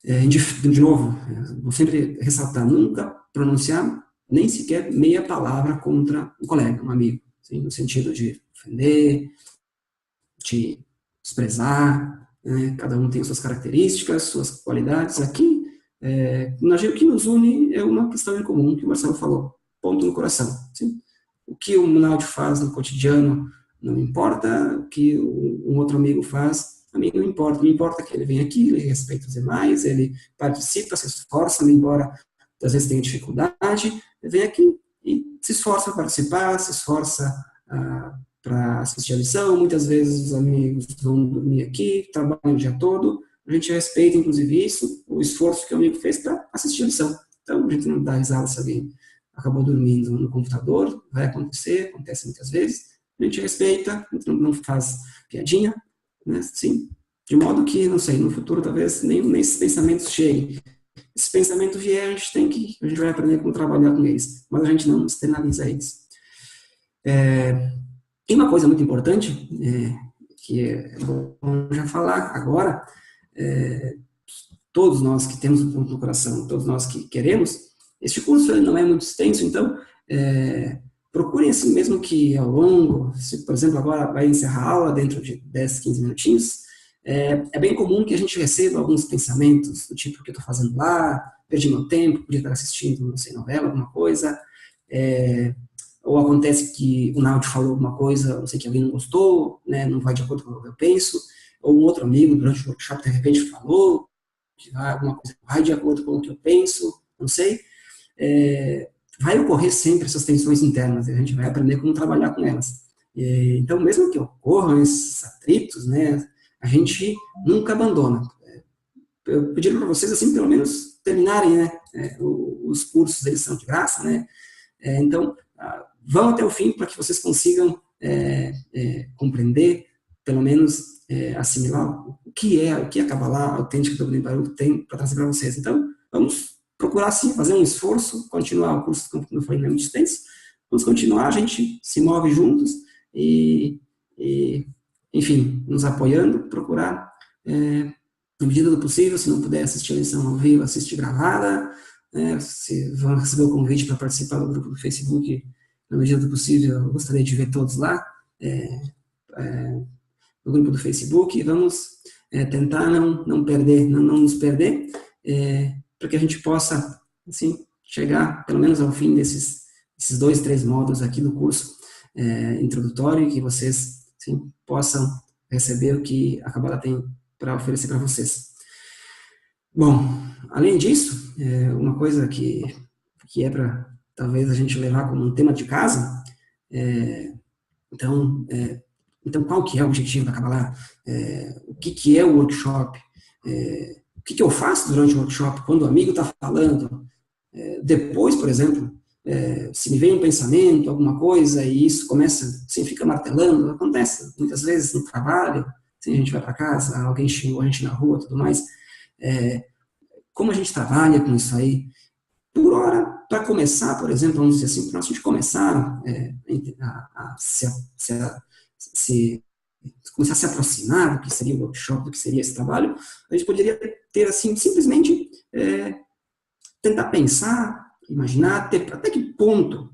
De novo, vou sempre ressaltar, nunca pronunciar nem sequer meia palavra contra um colega, um amigo, assim, no sentido de ofender, de desprezar, né? Cada um tem suas características, suas qualidades. Aqui, o que nos une é uma questão em comum, que o Marcelo falou, ponto no coração. Assim, o que o Munaldi faz no cotidiano não importa, o que um outro amigo faz, a mim não importa. Me importa que ele vem aqui, ele respeita os demais, ele participa, se esforça, embora às vezes tenha dificuldade, ele vem aqui e se esforça para participar, se esforça para assistir a lição. Muitas vezes os amigos vão dormir aqui, trabalham o dia todo, a gente respeita, inclusive, isso, o esforço que o amigo fez para assistir a lição. Então, a gente não dá risada se alguém acabou dormindo no computador, vai acontecer, acontece muitas vezes, a gente respeita, a gente não faz piadinha, né, sim, de modo que, não sei, no futuro talvez nem esses pensamentos cheguem. Esse pensamento vier, a gente vai aprender como trabalhar com eles, mas a gente não externaliza eles. Tem uma coisa muito importante, que é bom já falar agora, todos nós que temos um ponto no coração, todos nós que queremos, este curso não é muito extenso, então procurem assim, mesmo que ao longo, se por exemplo agora vai encerrar a aula dentro de 10, 15 minutinhos, é bem comum que a gente receba alguns pensamentos do tipo, o que eu estou fazendo lá, perdi meu tempo, podia estar assistindo, não sei, novela, alguma coisa, ou acontece que o Naldi falou alguma coisa, não sei, que alguém não gostou, né, não vai de acordo com o que eu penso, ou um outro amigo durante o workshop de repente falou que alguma coisa vai de acordo com o que eu penso, não sei, vai ocorrer sempre essas tensões internas, e a gente vai aprender como trabalhar com elas. Então, mesmo que ocorram esses atritos, né, a gente nunca abandona. Eu pediria para vocês, assim, pelo menos terminarem, né, os cursos, eles são de graça, né, então, vão até o fim para que vocês consigam compreender, pelo menos assimilar o que a Kabbalah autêntica do Bnei Baruch tem para trazer para vocês. Então, vamos procurar, sim, fazer um esforço, continuar o curso, como eu falei, não é muito extenso, vamos continuar, a gente se move juntos e enfim, nos apoiando, procurar, na medida do possível, se não puder assistir a lição ao vivo, assistir gravada, se vão receber o convite para participar do grupo do Facebook, na medida do possível, eu gostaria de ver todos lá, no grupo do Facebook, e vamos tentar não nos perder, para que a gente possa, assim, chegar pelo menos ao fim desses 2, 3 módulos aqui do curso introdutório, e que vocês, assim, possam receber o que a Kabbalah tem para oferecer para vocês. Bom, além disso, uma coisa que é para talvez a gente levar como um tema de casa, então qual que é o objetivo da Kabbalah? O que é o workshop? O que eu faço durante o workshop? Quando o amigo está falando, depois, por exemplo, se me vem um pensamento, alguma coisa, e isso começa, assim, fica martelando, acontece muitas vezes no trabalho, assim, a gente vai para casa, alguém xingou a gente na rua, tudo mais, como a gente trabalha com isso aí? Por hora, para começar, por exemplo, vamos dizer assim, para a gente começar começar a se aproximar do que seria o workshop, do que seria esse trabalho, a gente poderia ter, assim, simplesmente tentar pensar, imaginar até que ponto,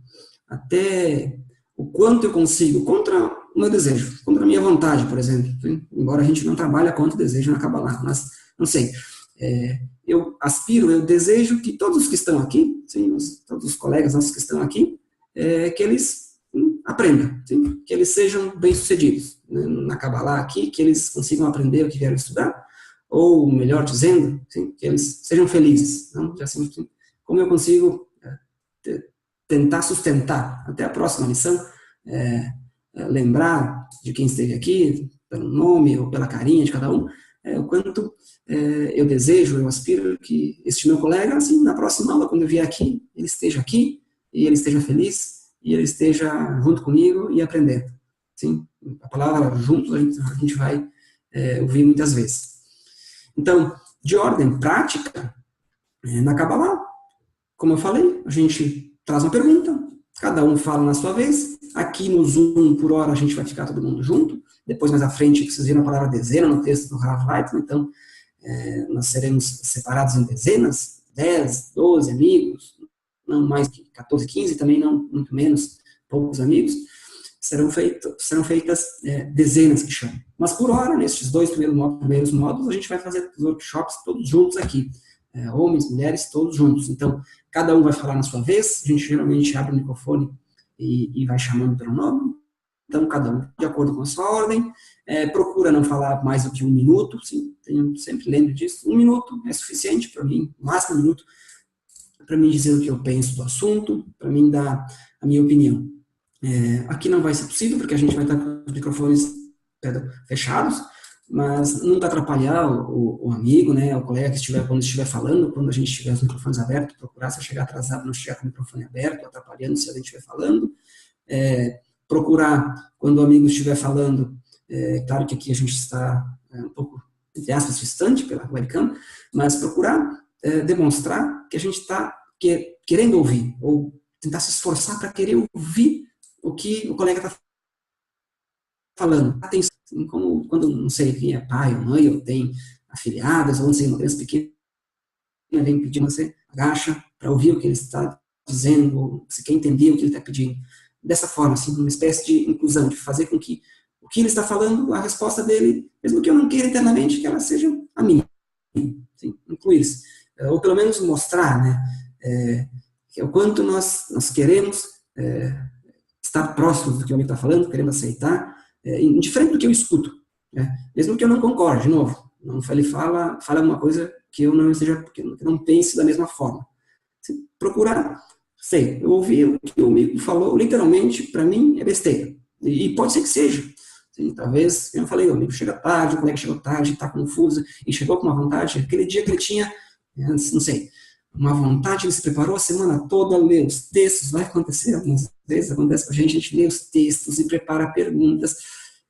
até o quanto eu consigo, contra o meu desejo, contra a minha vontade, por exemplo, embora a gente não trabalhe contra o desejo na Kabbalah, mas, não sei, eu aspiro, eu desejo que todos os que estão aqui, sim, todos os colegas nossos que estão aqui, que eles aprendam, sim, que eles sejam bem-sucedidos, né, na Kabbalah aqui, que eles consigam aprender o que vieram estudar, ou, melhor dizendo, sim, que eles sejam felizes. Não? Assim, como eu consigo tentar sustentar até a próxima lição, lembrar de quem esteve aqui, pelo nome ou pela carinha de cada um, o quanto eu desejo, eu aspiro que este meu colega, assim, na próxima aula, quando eu vier aqui, ele esteja aqui, e ele esteja feliz, e ele esteja junto comigo e aprendendo. Sim? A palavra juntos a gente vai ouvir muitas vezes. Então, de ordem prática, na Kabbalah, como eu falei, a gente traz uma pergunta, cada um fala na sua vez, aqui no Zoom, por hora, a gente vai ficar todo mundo junto, depois mais à frente, vocês viram a palavra dezena no texto do Rav Leitman, então, nós seremos separados em dezenas, 10, 12 amigos, não mais que 14, 15, também não muito menos, poucos amigos, serão feitas dezenas que chamam. Mas por hora, nesses 2 primeiros módulos, a gente vai fazer os workshops todos juntos aqui, homens, mulheres, todos juntos. Então, cada um vai falar na sua vez, a gente geralmente abre o microfone e vai chamando pelo nome, então cada um de acordo com a sua ordem, procura não falar mais do que 1 minuto, sim, sempre lembro disso, 1 minuto é suficiente para mim, no máximo 1 minuto, para mim dizer o que eu penso do assunto, para mim dar a minha opinião. Aqui não vai ser possível, porque a gente vai estar com os microfones fechados, mas não vai atrapalhar o amigo, né, o colega que quando estiver falando, quando a gente tiver os microfones abertos, procurar, se eu chegar atrasado, não chegar com o microfone aberto, atrapalhando se alguém estiver falando. Procurar, quando o amigo estiver falando, claro que aqui a gente está um pouco, entre aspas, distante pela webcam, mas procurar demonstrar que a gente está querendo ouvir, ou tentar se esforçar para querer ouvir o que o colega está falando. Atenção, como quando, não sei, quem é pai ou mãe, ou tem afiliadas, ou não sei, uma criança pequena vem pedindo, você agacha para ouvir o que ele está dizendo, ou você quer entender o que ele está pedindo. Dessa forma, assim, uma espécie de inclusão, de fazer com que o que ele está falando, a resposta dele, mesmo que eu não queira internamente, que ela seja a minha. Assim, incluir-se. Ou pelo menos mostrar, né, que o quanto nós queremos estar próximos do que o amigo está falando, querendo aceitar, indiferente do que eu escuto, né, mesmo que eu não concorde, de novo, não ele fala alguma coisa que eu não esteja, que eu não pense da mesma forma. Se procurar, sei, eu ouvi o que o amigo falou, literalmente, para mim, é besteira, e pode ser que seja. Sim, talvez, eu falei, o amigo chega tarde, o colega chegou tarde, está confuso, e chegou com uma vontade, aquele dia que ele tinha, não sei, uma vontade, ele se preparou a semana toda, lê os textos, vai acontecer algumas vezes, acontece com a gente lê os textos e prepara perguntas,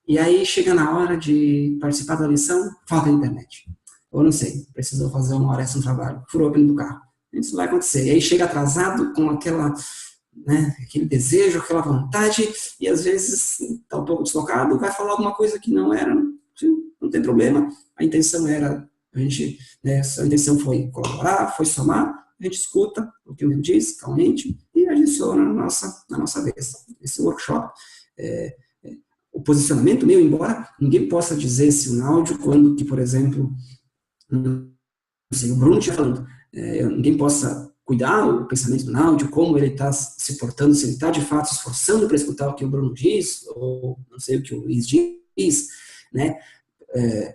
e aí chega na hora de participar da lição, falta a internet. Ou não sei, precisou fazer uma hora extra no trabalho, furou o pneu do carro. Isso vai acontecer, e aí chega atrasado com aquela, né, aquele desejo, aquela vontade, e às vezes está um pouco deslocado, vai falar alguma coisa que não era, não tem problema, a intenção era, a gente, né, a intenção foi colaborar, foi somar, a gente escuta o que o meu diz, calmamente, e adiciona na nossa vez. Esse workshop, o posicionamento meu, embora ninguém possa dizer se um áudio, quando que, por exemplo, não sei, o Bruno estiver falando, ninguém possa cuidar o pensamento do áudio, como ele está se portando, se ele está de fato se esforçando para escutar o que o Bruno diz, ou não sei o que o Luiz diz, né?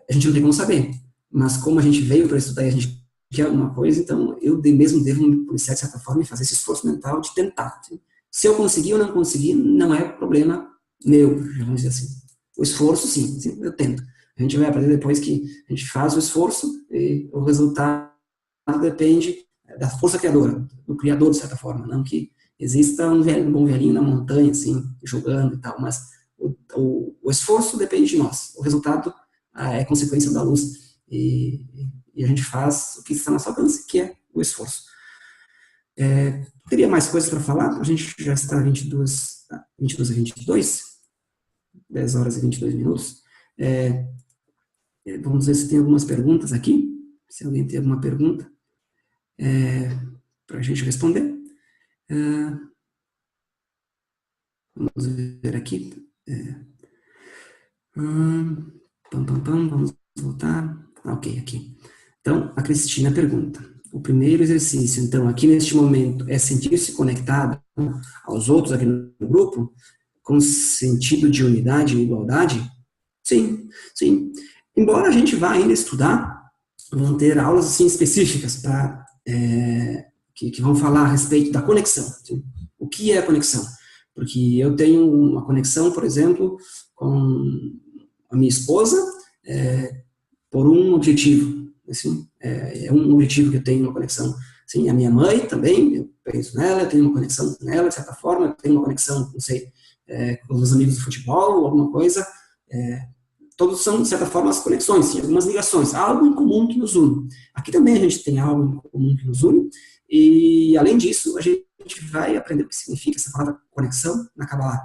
A gente não tem como saber. Mas como a gente veio para estudar e a gente quer alguma coisa, então eu mesmo devo me policiar de certa forma e fazer esse esforço mental de tentar. Assim. Se eu conseguir ou não conseguir, não é problema meu, vamos dizer assim. O esforço, sim, eu tento. A gente vai aprender depois que a gente faz o esforço e o resultado depende da força criadora, do criador, de certa forma. Não que exista um bom velhinho na montanha, assim, jogando e tal, mas o esforço depende de nós. O resultado é consequência da luz. E a gente faz o que está ao nosso alcance, que é o esforço. Teria mais coisas para falar? A gente já está 22 a 22, 10 horas e 22 minutos. Vamos ver se tem algumas perguntas aqui. Se alguém tem alguma pergunta para a gente responder. Vamos ver aqui. Vamos voltar. Ok, aqui. Então, a Cristina pergunta. O primeiro exercício, então, aqui neste momento, é sentir-se conectado aos outros aqui no grupo, com sentido de unidade e igualdade? Sim, sim. Embora a gente vá ainda estudar, vão ter aulas assim, específicas que vão falar a respeito da conexão. Sim. O que é a conexão? Porque eu tenho uma conexão, por exemplo, com a minha esposa por um objetivo. Assim, é um objetivo que eu tenho, uma conexão. Assim, a minha mãe também, eu penso nela, eu tenho uma conexão com ela, de certa forma, eu tenho uma conexão, não sei, com os amigos do futebol, alguma coisa. Todos são, de certa forma, as conexões, sim, algumas ligações, algo em comum que nos une. Aqui também a gente tem algo em comum que nos une, e além disso, a gente vai aprender o que significa essa palavra conexão na Kabbalah.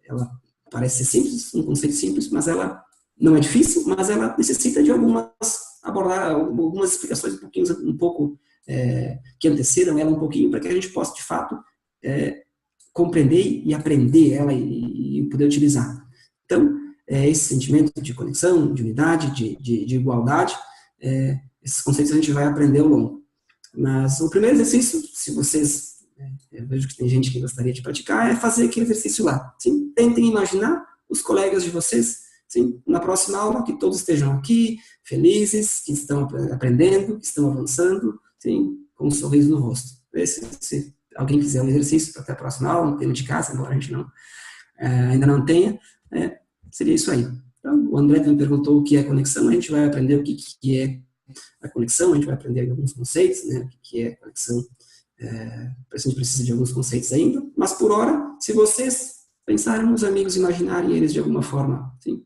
Ela parece ser simples, um conceito simples, mas ela não é difícil, mas ela necessita de abordar algumas explicações um pouco que antecedam ela um pouquinho, para que a gente possa, de fato, compreender e aprender ela e poder utilizar. Então, esse sentimento de conexão, de unidade, de igualdade, esses conceitos a gente vai aprender ao longo. Mas o primeiro exercício, se vocês, eu vejo que tem gente que gostaria de praticar, é fazer aquele exercício lá. Sim? Tentem imaginar os colegas de vocês, sim, na próxima aula, que todos estejam aqui, felizes, que estão aprendendo, que estão avançando, sim, com um sorriso no rosto. Se alguém fizer um exercício para até a próxima aula, no tema de casa, embora a gente ainda não tenha, seria isso aí. Então, o André me perguntou o que é conexão, a gente vai aprender o que é a conexão, a gente vai aprender alguns conceitos, né, o que é conexão, a gente precisa de alguns conceitos ainda, mas por hora, se vocês pensarem nos amigos, imaginarem eles de alguma forma, sim,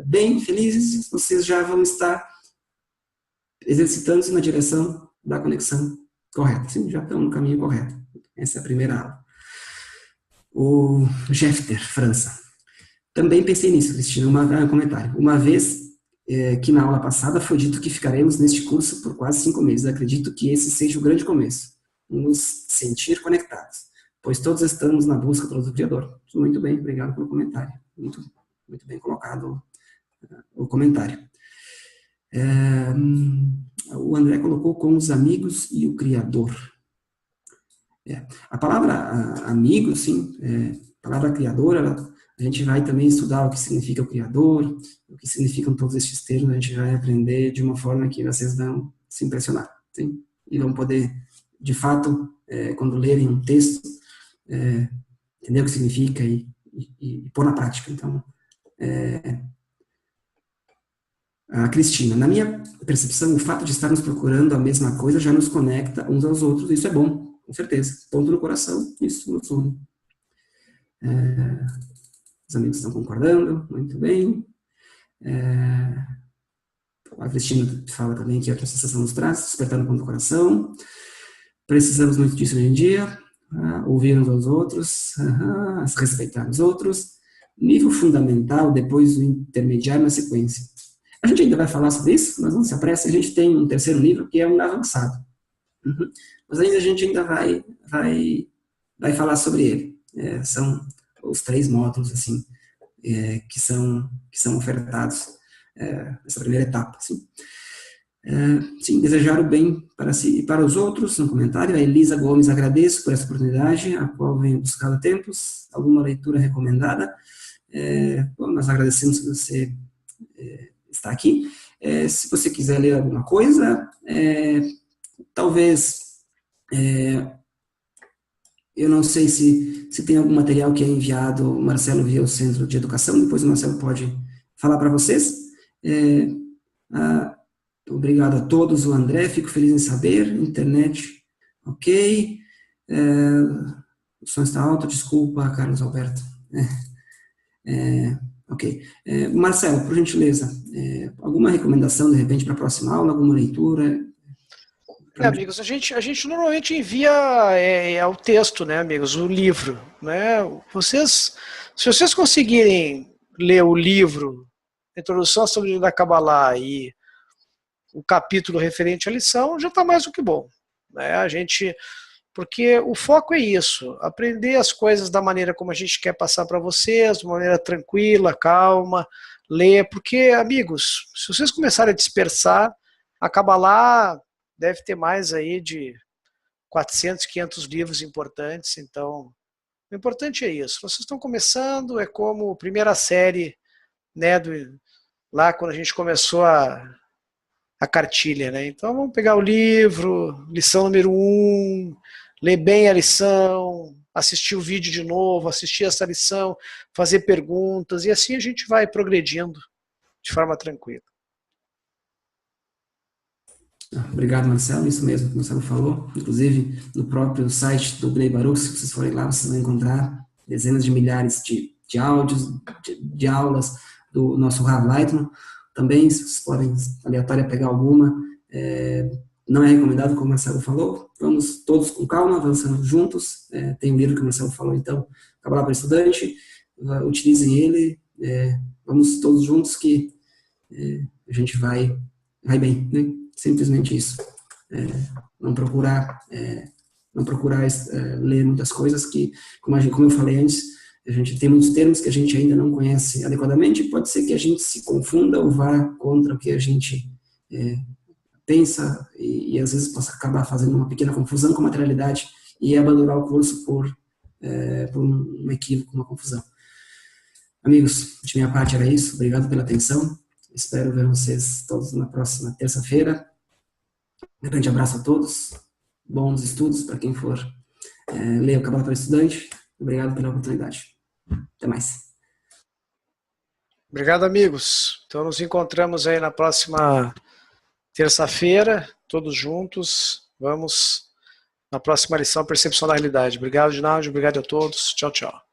bem felizes, vocês já vão estar exercitando-se na direção da conexão correta, sim, já estão no caminho correto. Essa é a primeira aula. O Jeffter, França. Também pensei nisso, Cristina, um comentário. Uma vez que na aula passada foi dito que ficaremos neste curso por quase 5 meses. Acredito que esse seja o grande começo. Nos sentir conectados, pois todos estamos na busca do Criador. Muito bem, obrigado pelo comentário. Muito bem colocado o comentário. O André colocou com os amigos e o Criador. A palavra amigo, sim, a palavra Criador, a gente vai também estudar o que significa o Criador, o que significam todos estes termos, a gente vai aprender de uma forma que vocês vão se impressionar, sim? E vão poder, de fato, quando lerem um texto, entender o que significa e pôr na prática. Então, a Cristina, na minha percepção, o fato de estarmos procurando a mesma coisa já nos conecta uns aos outros, isso é bom, com certeza. Ponto no coração, isso nos une. Os amigos estão concordando, muito bem. A Cristina fala também que outra sensação nos traz, despertar no ponto do coração. Precisamos muito disso hoje em dia, ouvir uns aos outros, respeitar os outros. Nível fundamental, depois o intermediário na sequência. A gente ainda vai falar sobre isso, mas não se apresse, a gente tem um terceiro nível que é um avançado. Mas ainda a gente ainda vai falar sobre ele. São os 3 módulos, assim, que são ofertados nessa primeira etapa. Assim. Sim, desejar o bem para si e para os outros, um comentário. A Elisa Gomes, agradeço por essa oportunidade, a qual venho buscando há tempos. Alguma leitura recomendada? Bom, nós agradecemos que você está aqui. Se você quiser ler alguma coisa, talvez, eu não sei se tem algum material que é enviado, o Marcelo, via o Centro de Educação, depois o Marcelo pode falar para vocês. Obrigado a todos, o André, fico feliz em saber, internet, ok, o som está alto, desculpa, Carlos Alberto, ok. Marcelo, por gentileza, alguma recomendação, de repente, para a próxima aula, alguma leitura? Amigos, a gente normalmente envia o texto, né, amigos, o livro, né, se vocês conseguirem ler o livro, Introdução à Sabedoria da Kabbalah e o capítulo referente à lição, já está mais do que bom, né? Porque o foco é isso, aprender as coisas da maneira como a gente quer passar para vocês, de uma maneira tranquila, calma, ler, porque, amigos, se vocês começarem a dispersar, a Kabbalah deve ter mais aí de 400, 500 livros importantes, então o importante é isso. Vocês estão começando, é como a primeira série, né, lá quando a gente começou a cartilha, né? Então vamos pegar o livro, lição número 1, ler bem a lição, assistir o vídeo de novo, assistir essa lição, fazer perguntas, e assim a gente vai progredindo de forma tranquila. Obrigado, Marcelo, isso mesmo que o Marcelo falou. Inclusive, no próprio site do Bnei Baruch, se vocês forem lá, vocês vão encontrar dezenas de milhares de áudios, de aulas do nosso Rav Leitman. Também, se vocês podem, aleatória, pegar alguma, não é recomendado, como o Marcelo falou. Vamos todos com calma, avançando juntos. Tem um livro que o Marcelo falou, então, Kabbalah para Estudante, utilizem ele, vamos todos juntos que a gente vai bem, né? Simplesmente isso. Não procurar ler muitas coisas que, como eu falei antes, a gente tem muitos termos que a gente ainda não conhece adequadamente, pode ser que a gente se confunda ou vá contra o que a gente pensa e às vezes possa acabar fazendo uma pequena confusão com a materialidade e abandonar o curso por um equívoco, uma confusão. Amigos, de minha parte era isso, obrigado pela atenção, espero ver vocês todos na próxima terça-feira. Um grande abraço a todos, bons estudos para quem for ler o Kabbalah para Estudante, obrigado pela oportunidade. Até mais. Obrigado, amigos. Então nos encontramos aí na próxima terça-feira, todos juntos. Vamos na próxima lição, Percepção da Realidade. Obrigado, Ginaldo. Obrigado a todos. Tchau, tchau.